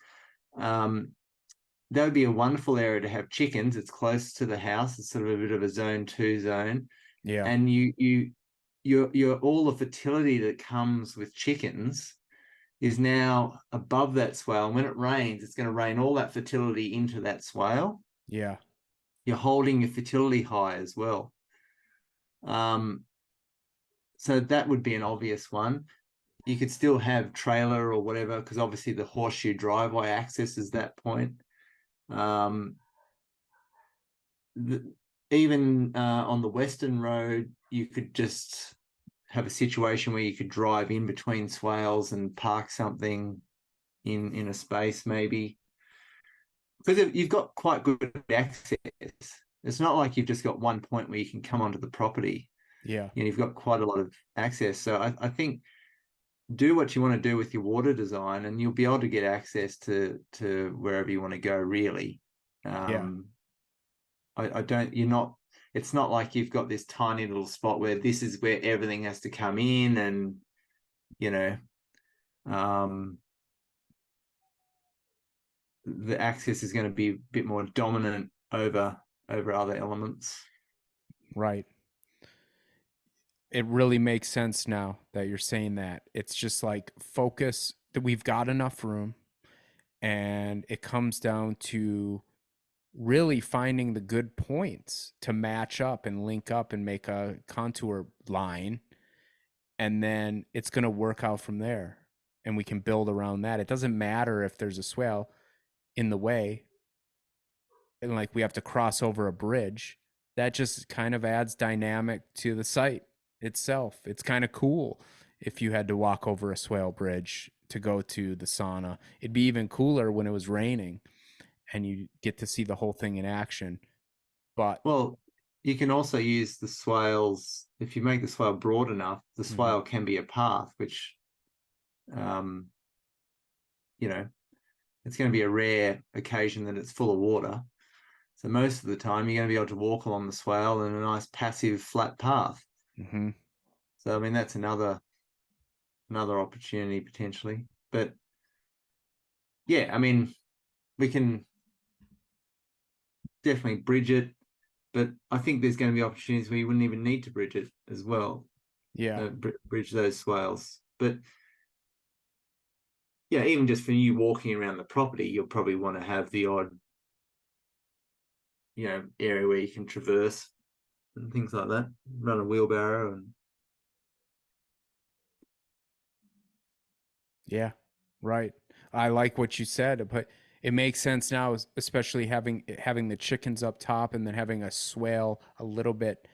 That would be a wonderful area to have chickens. It's close to the house. It's sort of a bit of a zone 2 zone, Yeah. and your all the fertility that comes with chickens is now above that swale. And when it rains, it's going to rain all that fertility into that swale. Yeah. You're holding your fertility high as well. So that would be an obvious one. You could still have trailer or whatever, because obviously the horseshoe driveway accesses that point. Um, even on the Western Road, you could just have a situation where you could drive in between swales and park something in a space, maybe, because you've got quite good access. It's not like you've just got one point where you can come onto the property. Yeah. You've got quite a lot of access. So I think do what you want to do with your water design, and you'll be able to get access to wherever you want to go, really. Yeah. I don't, you're not, it's not like you've got this tiny little spot where this is where everything has to come in, and you know, the access is going to be a bit more dominant over other elements. Right. It really makes sense now that you're saying that. It's just like focus that we've got enough room, and it comes down to really finding the good points to match up and link up and make a contour line, and then it's going to work out from there, and we can build around that. It doesn't matter if there's a swale in the way and like we have to cross over a bridge. That just kind of adds dynamic to the site itself. It's kind of cool if you had to walk over a swale bridge to go to the sauna. It'd be even cooler when it was raining and you get to see the whole thing in action. But Well, you can also use the swales. If you make the swale broad enough, the mhm, swale can be a path, which, um, you know, it's going to be a rare occasion that it's full of water. So most of the time, you're going to be able to walk along the swale in a nice passive flat path. mhm, So I mean, that's another opportunity potentially. But yeah, I mean, we can definitely bridge it, but I think there's going to be opportunities where you wouldn't even need to bridge it as well, yeah, bridge those swales. But yeah, even just for you walking around the property, you'll probably want to have the odd, area where you can traverse and things like that, run a wheelbarrow. And yeah, right. I like what you said, but it makes sense now, especially having the chickens up top and then having a swale a little bit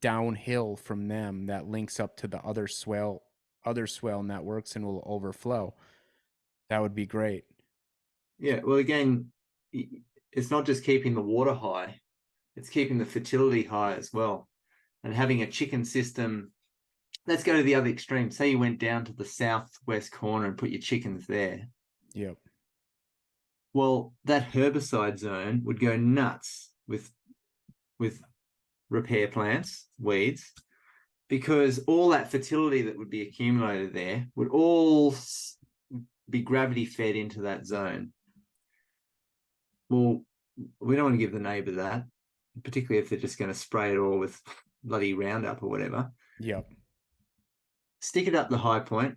downhill from them that links up to the other swale networks and will overflow. That would be great. yeah, well, again, it's not just keeping the water high, it's keeping the fertility high as well. And having a chicken system, let's go to the other extreme. Say you went down to the southwest corner and put your chickens there. Yep. Well, that herbicide zone would go nuts with repair plants, weeds, because all that fertility that would be accumulated there would all be gravity fed into that zone. Well, we don't want to give the neighbor that, particularly if they're just going to spray it all with bloody Roundup or whatever. Yep. Stick it up the high point,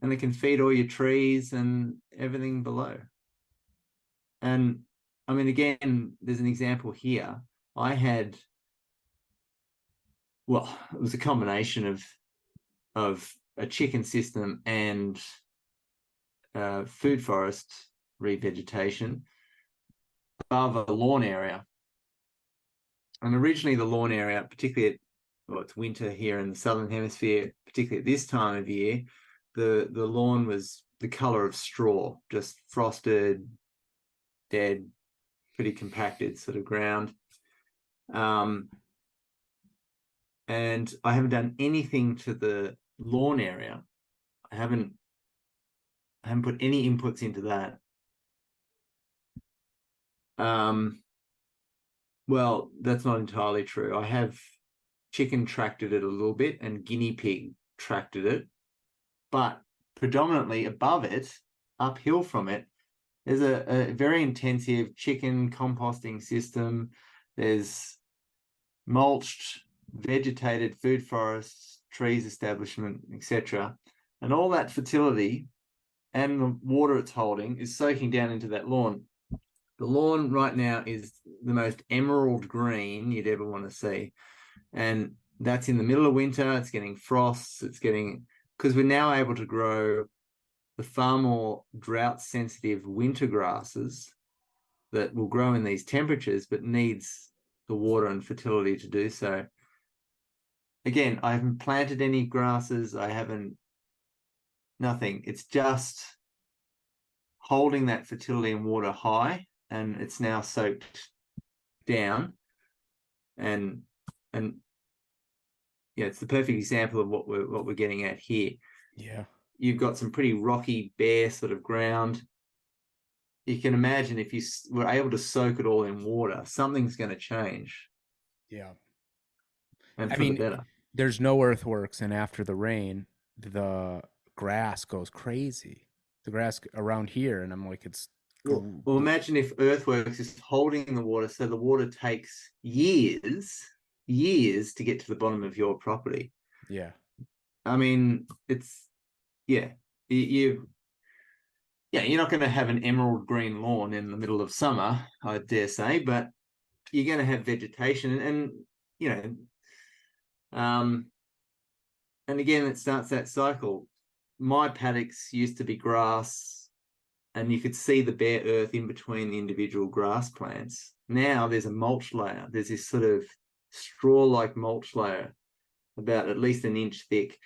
and it can feed all your trees and everything below. And I mean, again, there's an example here. I had, well, it was a combination of a chicken system and food forest revegetation above a lawn area. And originally the lawn area, particularly it's winter here in the southern hemisphere, particularly at this time of year, the lawn was the color of straw, just frosted, dead, pretty compacted sort of ground. And I haven't done anything to the lawn area. I haven't put any inputs into that. Well, that's not entirely true. I have chicken tracted it a little bit, and guinea pig tracted it. But predominantly above it, uphill from it, there's a very intensive chicken composting system. There's mulched, vegetated food forests, trees establishment, etc. And all that fertility and the water it's holding is soaking down into that lawn. The lawn right now is the most emerald green you'd ever want to see. And that's in the middle of winter. It's getting frosts. It's getting, because we're now able to grow the far more drought sensitive winter grasses that will grow in these temperatures, but needs the water and fertility to do so. Again, I haven't planted any grasses. I haven't, nothing. It's just holding that fertility and water high, and it's now soaked down. And yeah, it's the perfect example of what we're getting at here. Yeah. You've got some pretty rocky, bare sort of ground. You can imagine if you were able to soak it all in water, something's going to change. Yeah. And I for the mean, better. there's no earthworks, and after the rain, the grass goes crazy. The grass around here, and I'm like, it's well, imagine if earthworks is holding the water, so the water takes years to get to the bottom of your property. yeah. I mean, it's yeah, you're not going to have an emerald green lawn in the middle of summer, I dare say, but you're going to have vegetation, and you know, and again, it starts that cycle. My paddocks used to be grass, and you could see the bare earth in between the individual grass plants. Now there's a mulch layer. There's this sort of straw-like mulch layer, about at least an inch thick,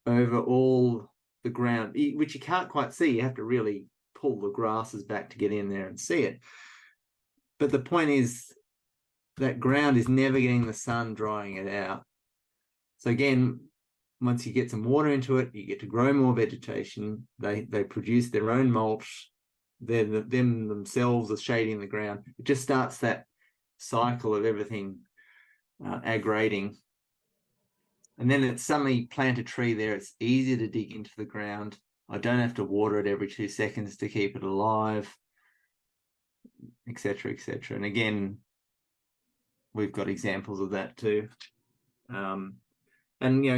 over all the ground, which you can't quite see. You have to really pull the grasses back to get in there and see it. But the point is that ground is never getting the sun drying it out. So again, once you get some water into it, you get to grow more vegetation. They produce their own mulch. Them themselves are shading the ground. It just starts that cycle of everything aggrading. And then it's suddenly plant a tree there. It's easier to dig into the ground. I don't have to water it every 2 seconds to keep it alive, etc., etc. And again, we've got examples of that too. And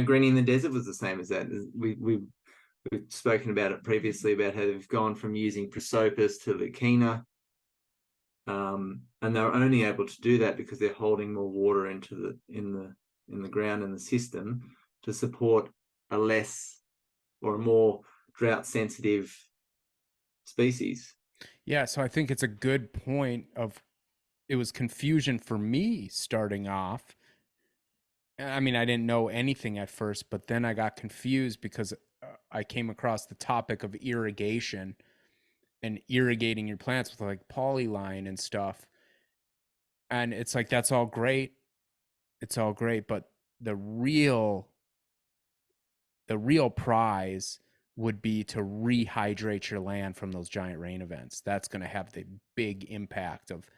greening the desert was the same as that. We've spoken about it previously, about how they've gone from using prosopis to leukina, and they're only able to do that because they're holding more water into in the ground and the system to support a less or a more drought sensitive species. Yeah, so I think it's a good point of it was confusion for me starting off. I mean, I didn't know anything at first, but then I got confused because I came across the topic of irrigation and irrigating your plants with like polyline and stuff. And it's like that's all great. It's all great, but the real prize would be to rehydrate your land from those giant rain events. That's going to have the big impact of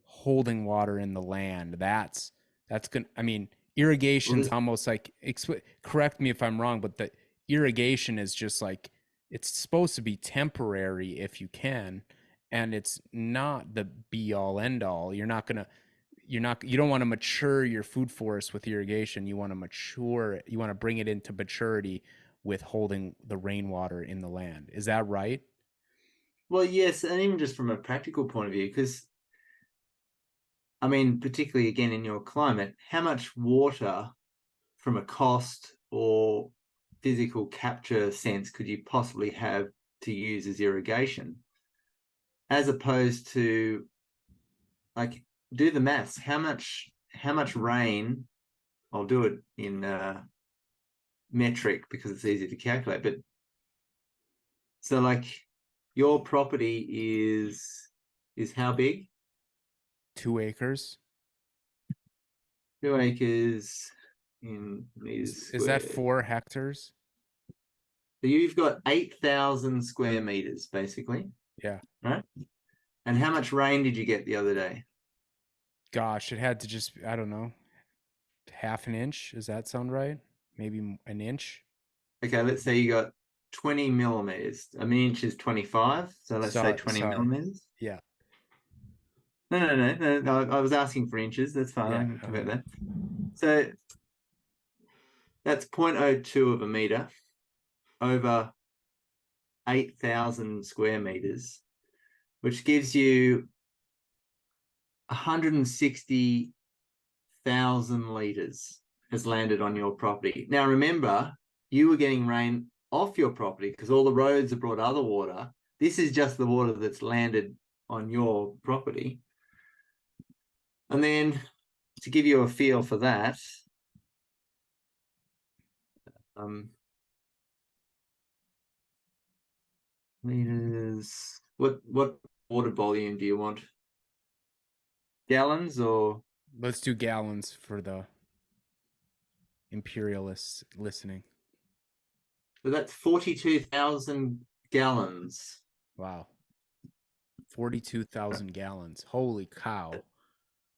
holding water in the land. That's going to, I mean, irrigation's almost like, correct me if I'm wrong, but the irrigation is just like, it's supposed to be temporary if you can, and it's not the be all end all. You don't want to mature your food forest with irrigation. You want to bring it into maturity with holding the rainwater in the land. Is that right? Well, yes, and even just from a practical point of view, because I mean, particularly again in your climate, how much water from a cost or physical capture sense could you possibly have to use as irrigation, as opposed to, like, do the maths. How much rain? I'll do it in metric because it's easy to calculate. But so, like, your property is how big? 2 acres. 2 acres in meters Is that squared. 4 hectares? So you've got 8,000 square meters, basically. Yeah. Right. And how much rain did you get the other day? Gosh, it had to just, I don't know, half an inch. Does that sound right? Maybe an inch. Okay, let's say you got 20 millimeters. An inch is 25, so let's say 20 Sorry. millimeters. Yeah. No. I was asking for inches. That's fine. Yeah. I'm about that. So that's 0.02 of a meter over 8,000 square meters, which gives you 160,000 liters has landed on your property. Now, remember, you were getting rain off your property because all the roads have brought other water. This is just the water that's landed on your property. And then to give you a feel for that, liters. What water volume do you want? Gallons or? Let's do gallons for the imperialists listening. So that's 42,000 gallons. Wow. 42,000 gallons. Holy cow.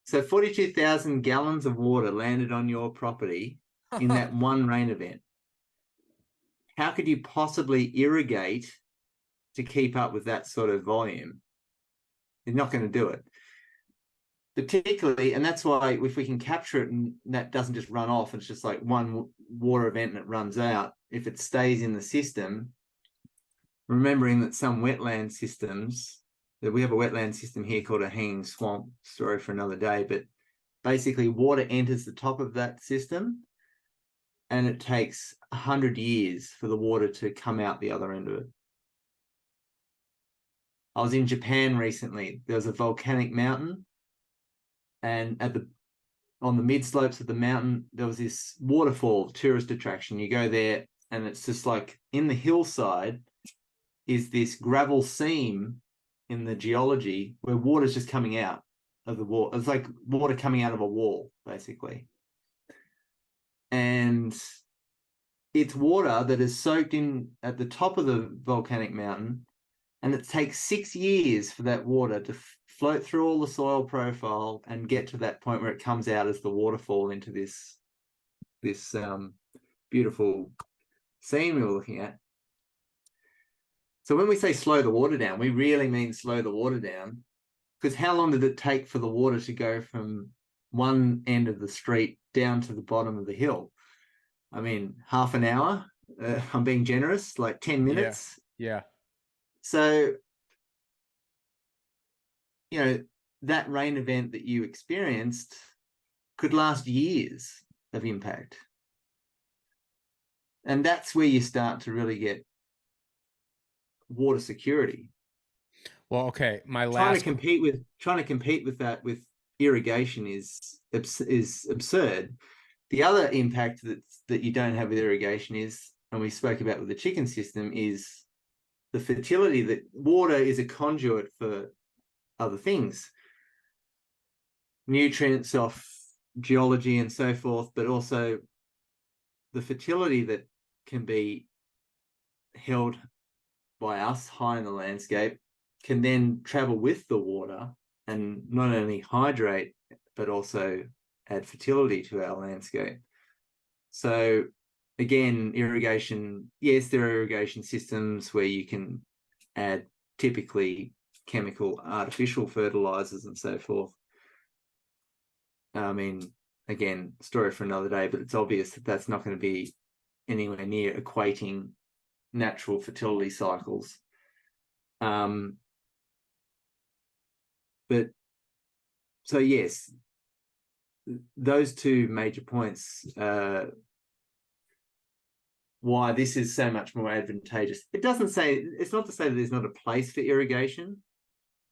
So 42,000 gallons of water landed on your property in that one rain event. How could you possibly irrigate to keep up with that sort of volume? You're not going to do it. Particularly, and that's why if we can capture it and that doesn't just run off, it's just like one water event and it runs out. If it stays in the system, remembering that some wetland systems, that we have a wetland system here called a hanging swamp, story for another day, but basically water enters the top of that system and it takes 100 years for the water to come out the other end of it. I was in Japan recently. There was a volcanic mountain, and on the mid slopes of the mountain, there was this waterfall tourist attraction. You go there and it's just like in the hillside is this gravel seam in the geology where water's just coming out of the wall. It's like water coming out of a wall, basically. And it's water that is soaked in at the top of the volcanic mountain, and it takes 6 years for that water to float through all the soil profile and get to that point where it comes out as the waterfall into this beautiful scene we were looking at. So when we say slow the water down, we really mean slow the water down, because how long did it take for the water to go from one end of the street down to the bottom of the hill? I mean, half an hour. I'm being generous, like 10 minutes. Yeah. So, you know, that rain event that you experienced could last years of impact. And that's where you start to really get water security. Well, okay. Trying to compete with that with irrigation is absurd. The other impact that you don't have with irrigation is, and we spoke about with the chicken system, is the fertility. That water is a conduit for other things, nutrients off geology and so forth, but also the fertility that can be held by us high in the landscape can then travel with the water and not only hydrate, but also add fertility to our landscape. So again, irrigation, yes, there are irrigation systems where you can add typically chemical artificial fertilizers and so forth. I mean, again, story for another day, but it's obvious that that's not going to be anywhere near equating natural fertility cycles. But so yes, those two major points, why this is so much more advantageous. It's not to say that there's not a place for irrigation,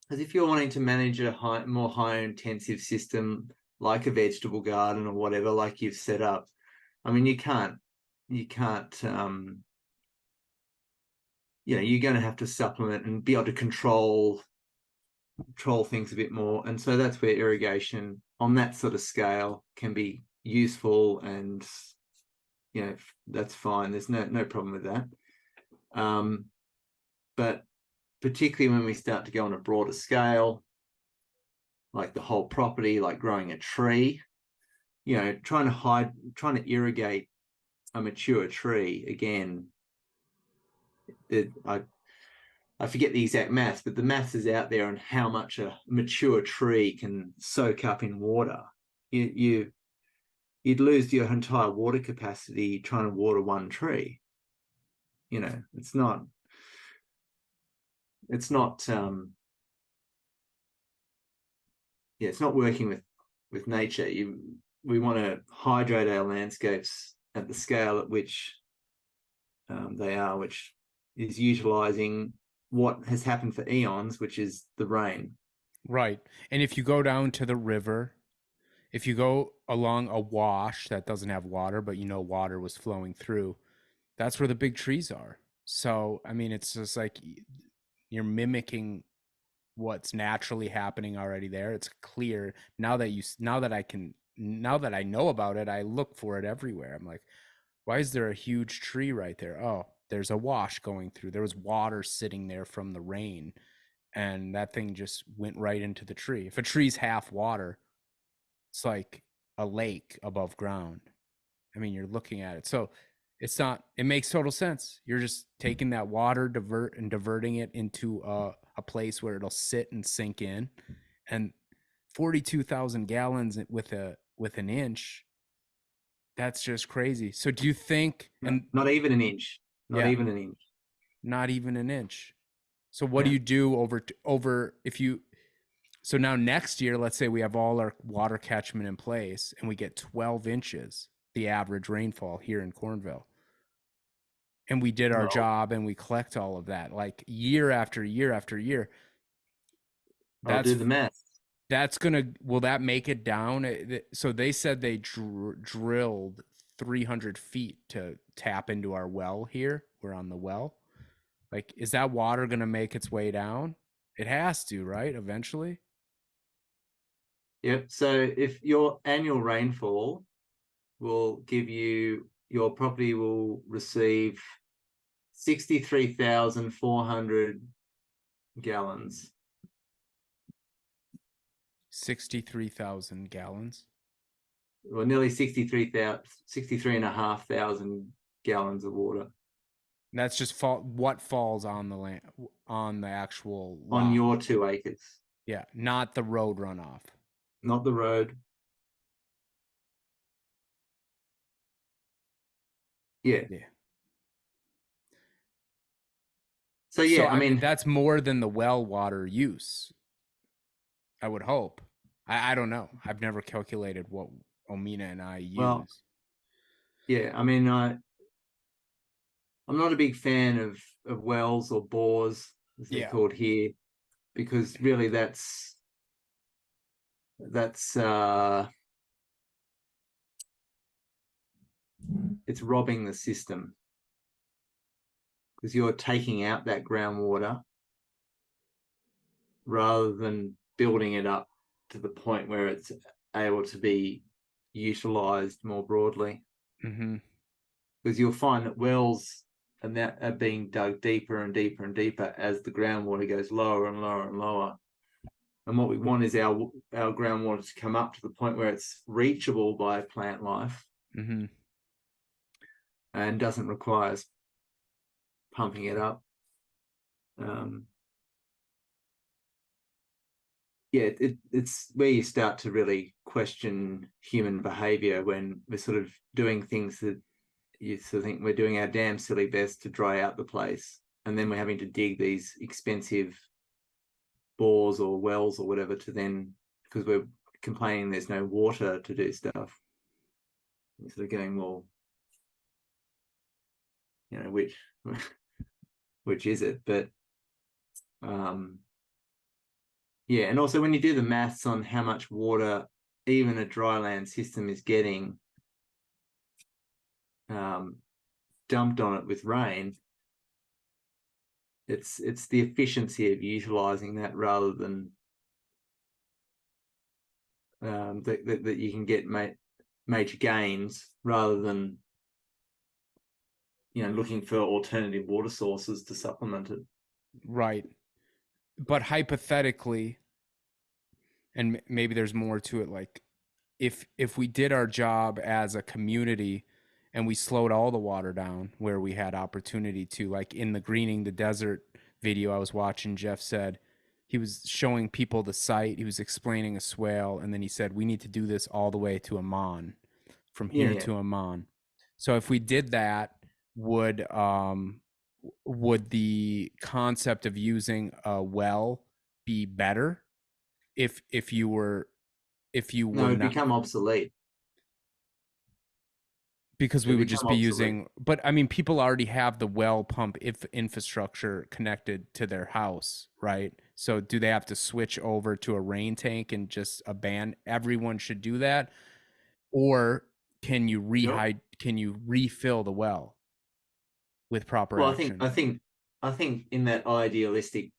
because if you're wanting to manage a more high intensive system like a vegetable garden or whatever, like you've set up, I mean, you can't you're going to have to supplement and be able to control things a bit more. And so that's where irrigation on that sort of scale can be useful, and that's fine. There's no problem with that. But particularly when we start to go on a broader scale, like the whole property, like growing a tree, trying to irrigate a mature tree again. I forget the exact maths, but the maths is out there on how much a mature tree can soak up in water. You'd lose your entire water capacity trying to water one tree. It's not it's not working with nature. We want to hydrate our landscapes at the scale at which they are, which is utilizing what has happened for eons, which is the rain. Right. And if you go down to the river, if you go along a wash that doesn't have water, but water was flowing through, that's where the big trees are. So, I mean, it's just like you're mimicking what's naturally happening already there. It's clear now that I know about it, I look for it everywhere. I'm like, why is there a huge tree right there? Oh, there's a wash going through. There was water sitting there from the rain, and that thing just went right into the tree. If a tree's half water, it's like a lake above ground. I mean, you're looking at it. So it makes total sense. You're just taking that water, diverting it into a place where it'll sit and sink in. And 42,000 gallons with an inch, that's just crazy. So do you think, and Not even an inch. Not yeah, even an inch. not even an inch. So what do Yeah. you do over if you so now next year, let's say we have all our water catchment in place and we get 12 inches, the average rainfall here in Cornville. And we did our Well, job and we collect all of that like year after year after year. I'll do That's the math. will that make it down? So they said they drilled 300 feet to tap into our well here. We're on the well. Like, is that water going to make its way down? It has to, right? Eventually. Yep. So if your annual rainfall will give your property will receive 63,400 gallons. 63,000 gallons. Well, nearly 63,500 gallons of water That's just what falls on the land, on the actual on lot. your 2 acres, Yeah, not the road runoff. not the road. Yeah. Yeah. So So yeah, I mean, that's more than the well water use, I would hope. I don't know. I've never calculated what Omina and I well, use. yeah, I mean, I'm not a big fan of wells or bores, as they're Yeah. called here, because really that's it's robbing the system, because you're taking out that groundwater rather than building it up to the point where it's able to be utilized more broadly. Mm-hmm. Because you'll find that wells and that are being dug deeper and deeper and deeper as the groundwater goes lower and lower and lower. And what we want is our groundwater to come up to the point where it's reachable by plant life Mm-hmm. and doesn't require pumping it up. Um, yeah, it's where you start to really question human behavior when we're sort of doing things that you sort of think we're doing our damn silly best to dry out the place. And then we're having to dig these expensive bores or wells or whatever to then, because we're complaining there's no water to do stuff. You're sort of going, well, which which is it? But um, yeah, and also when you do the maths on how much water even a dryland system is getting um, dumped on it with rain, it's the efficiency of utilizing that rather than that you can get major gains rather than looking for alternative water sources to supplement it. Right. But hypothetically, and maybe there's more to it, like if we did our job as a community and we slowed all the water down where we had opportunity to, like in the greening the desert video I was watching, Jeff said he was showing people the site, he was explaining a swale, and then he said we need to do this all the way to Amman, from Yeah, here yeah. to Amman. So if we did that, would would the concept of using a well be better if you were No, it'd not, become obsolete. because we It'd would become just be obsolete. using, but I mean people already have the well pump if infrastructure connected to their house, right? So do they have to switch over to a rain tank and just abandon, everyone should do that? Or Sure. can you refill the well with proper Well, I think action? I think I think in that idealistic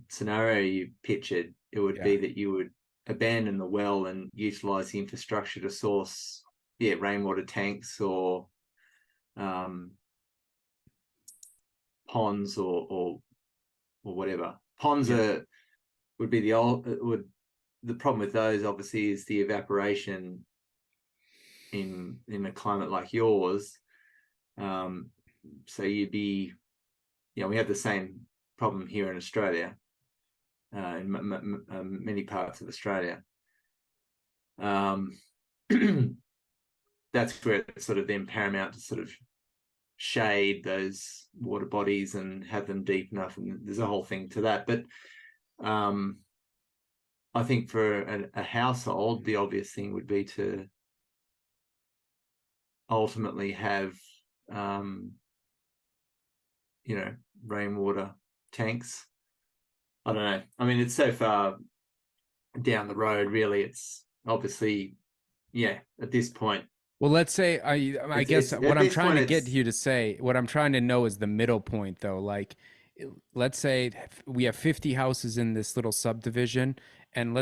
scenario you pictured, it would Yeah. be that you would abandon the well and utilize the infrastructure to source, yeah, rainwater tanks or um, ponds or whatever. Ponds Yeah. are would be the old would the problem with those obviously is the evaporation in a climate like yours. Um, so you'd be, we have the same problem here in Australia, in many parts of Australia. Um, that's where it's sort of then paramount to sort of shade those water bodies and have them deep enough. And there's a whole thing to that. But um, I think for a household, the obvious thing would be to ultimately have, um, rainwater tanks. I don't know. I mean, it's so far down the road, really. It's obviously, yeah, at this point, Well, let's say I guess it's what at I'm this trying point, to get it's you to say, what I'm trying to know is the middle point though. Like let's say we have 50 houses in this little subdivision, and yeah.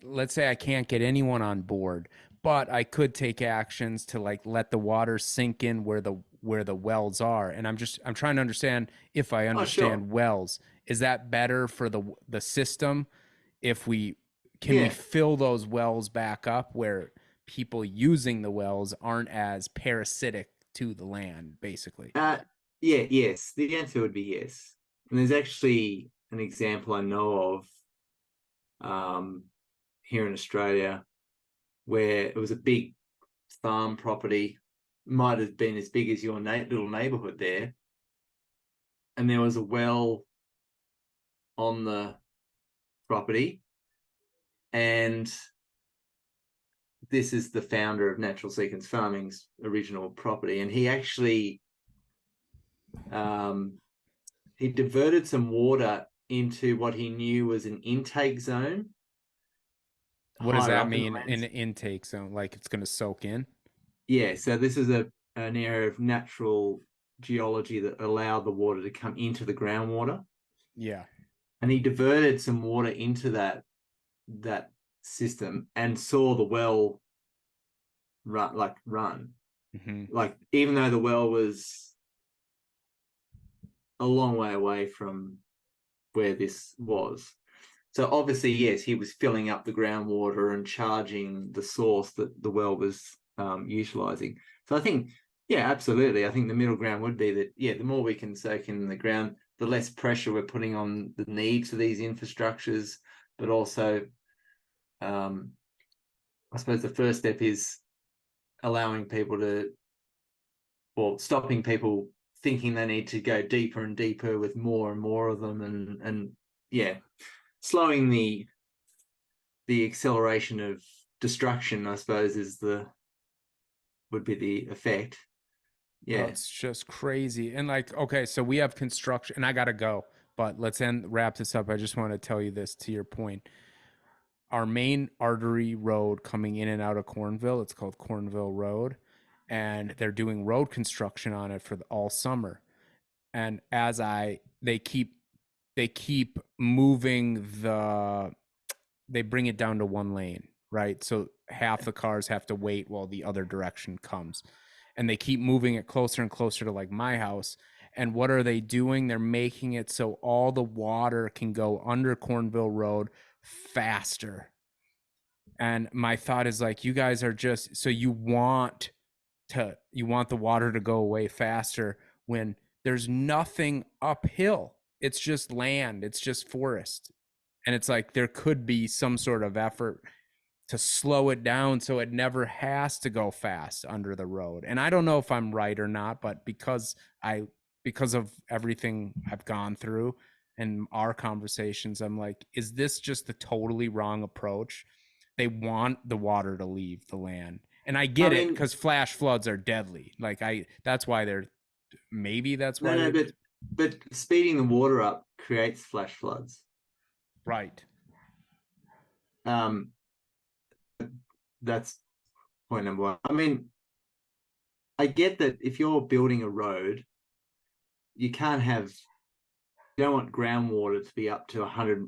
let's say I can't get anyone on board, but I could take actions to like let the water sink in where the wells are. And I'm trying to understand, if I Oh, sure. understand wells, is that better for the system if we can we Yeah. fill those wells back up where people using the wells aren't as parasitic to the land, basically? Uh, yeah, yes. The answer would be yes. And there's actually an example I know of, um, here in Australia where it was a big farm property, might have been as big as your little neighborhood there. And there was a well on the property. And this is the founder of Natural Sequence Farming's original property. And um, he diverted some water into what he knew was an intake zone What does higher that up in the mean in lands. an intake zone? Like it's going to soak in? Yeah, so this is an area of natural geology that allowed the water to come into the groundwater, Yeah. and he diverted some water into that system and saw the well run Hmm. like even though the well was a long way away from where this was. So obviously, yes, he was filling up the groundwater and charging the source that the well was utilizing. So I think, yeah, absolutely. I think the middle ground would be that, yeah, the more we can soak in the ground, the less pressure we're putting on the needs for these infrastructures. But also, um, I suppose the first step is allowing people to, or stopping people thinking they need to go deeper and deeper with more and more of them, and yeah, slowing the acceleration of destruction, I suppose, is the would be the effect. Oh, Yeah. it's just crazy. And like, okay, so we have construction, and I gotta go, but let's wrap this up. I just want to tell you this to your point. Our main artery road coming in and out of Cornville, it's called Cornville Road, and they're doing road construction on it for all summer. And as I they keep moving they bring it down to one lane, right? So half the cars have to wait while the other direction comes. And they keep moving it closer and closer to like my house. And what are they doing? They're making it so all the water can go under Cornville Road faster. And my thought is like, you guys are just, so you want the water to go away faster when there's nothing uphill. It's just land, it's just forest. And it's like there could be some sort of effort to slow it down so it never has to go fast under the road. And I don't know if I'm right or not, but I because of everything I've gone through and our conversations, I'm like, is this just the totally wrong approach? They want the water to leave the land. And I I get it mean, because flash floods are deadly. Like that's why they're maybe that's no, why no, they're but speeding the water up creates flash floods. right. Um, that's point number one. I mean, I get that if you're building a road, you can't have you don't want groundwater to be up to 100,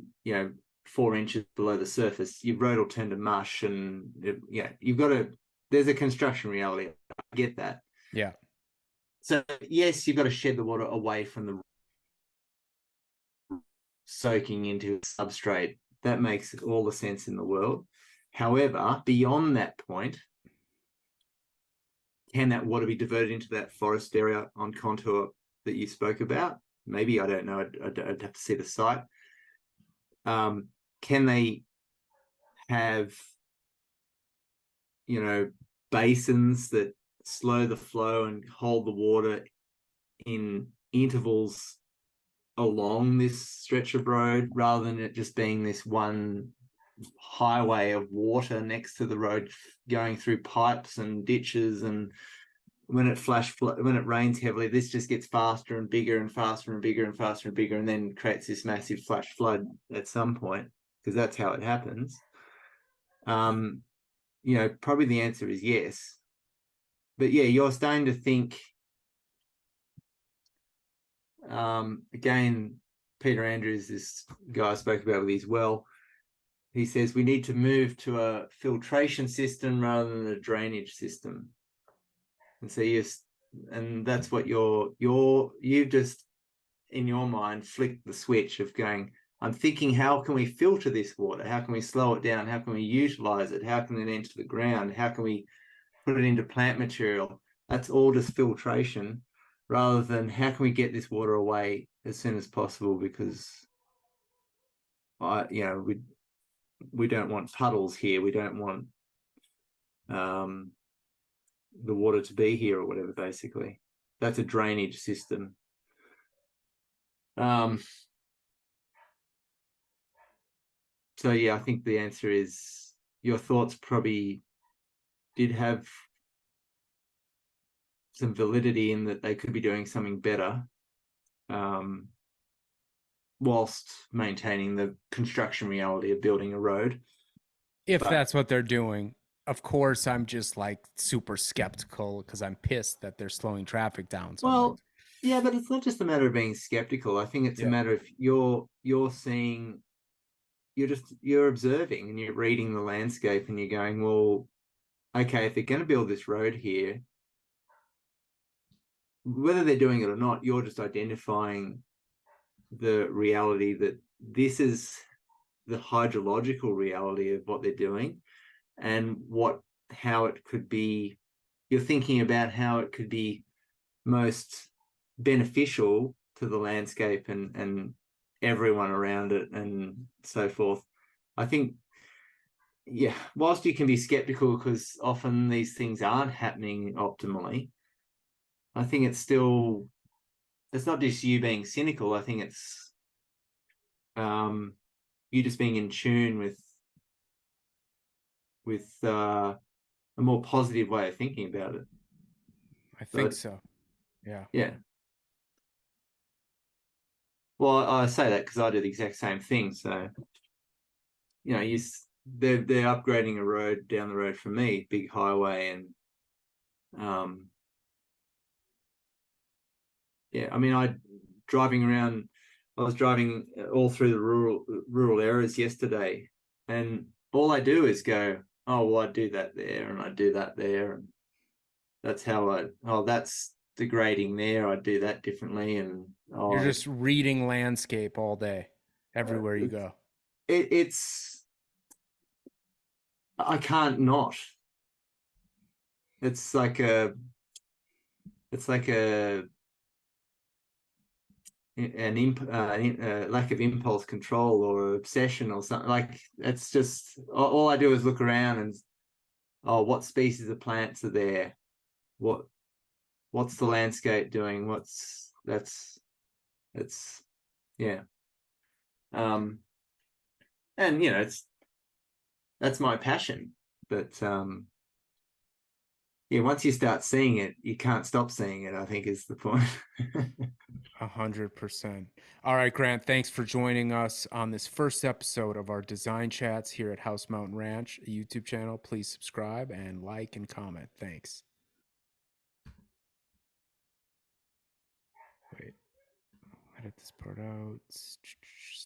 4 inches below the surface. Your road will turn to mush, and yeah, you've got to. There's a construction reality. I get that. Yeah. So yes, you've got to shed the water away from the soaking into substrate. That makes all the sense in the world. However, beyond that point, can that water be diverted into that forest area on contour that you spoke about? Maybe, I don't know. I'd have to see the site. Can they have, basins that slow the flow and hold the water in intervals along this stretch of road rather than it just being this one highway of water next to the road going through pipes and ditches, and when it rains heavily, this just gets faster and bigger and faster and bigger and faster and bigger, and then creates this massive flash flood at some point, because that's how it happens. Probably the answer is yes. But yeah, you're starting to think, again, Peter Andrews, this guy I spoke about with his well, he says we need to move to a filtration system rather than a drainage system. And so and that's what you've just in your mind flicked the switch of going, I'm thinking, how can we filter this water? How can we slow it down? How can we utilize it? How can it enter the ground? How can we put it into plant material? That's all just filtration, rather than how can we get this water away as soon as possible, because we don't want puddles here. We don't want the water to be here or whatever. Basically, that's a drainage system. So yeah, I think the answer is your thoughts probably did have some validity in that they could be doing something better, whilst maintaining the construction reality of building a road. If But that's what they're doing. Of course, I'm just like super skeptical because I'm pissed that they're slowing traffic down. So I'm like, well, yeah, but it's not just a matter of being skeptical. I think it's a yeah, matter of you're seeing, you're observing and you're reading the landscape and you're going, well, okay, if they're going to build this road here, whether they're doing it or not, you're just identifying the reality that this is the hydrological reality of what they're doing, and how it could be. You're thinking about how it could be most beneficial to the landscape and everyone around it and so forth. I think, yeah, whilst you can be skeptical because often these things aren't happening optimally, I think it's not just you being cynical. I think it's you just being in tune with a more positive way of thinking about it. I think But so. Yeah. yeah, well, I say that because I do the exact same thing. So you they're upgrading a road down the road from me, big highway, and um, yeah, I mean, driving around. I was driving all through the rural areas yesterday, and all I do is go, oh well, I do that there, and I do that there, and that's how that's degrading there. I do that differently, and You're just reading landscape all day, uh, everywhere you go. it's I can't not. It's like a it's like a lack of impulse control or obsession or something. Like it's just all I do is look around and, oh, what species of plants are there? What what's the landscape doing? What's that's it's yeah. Um, and it's that's my passion. But yeah, once you start seeing it, you can't stop seeing it, I think is the point. 100%. All right, Grant, thanks for joining us on this first episode of our design chats here at House Mountain Ranch, a YouTube channel. Please subscribe and like and comment. Thanks. Wait, edit this part out.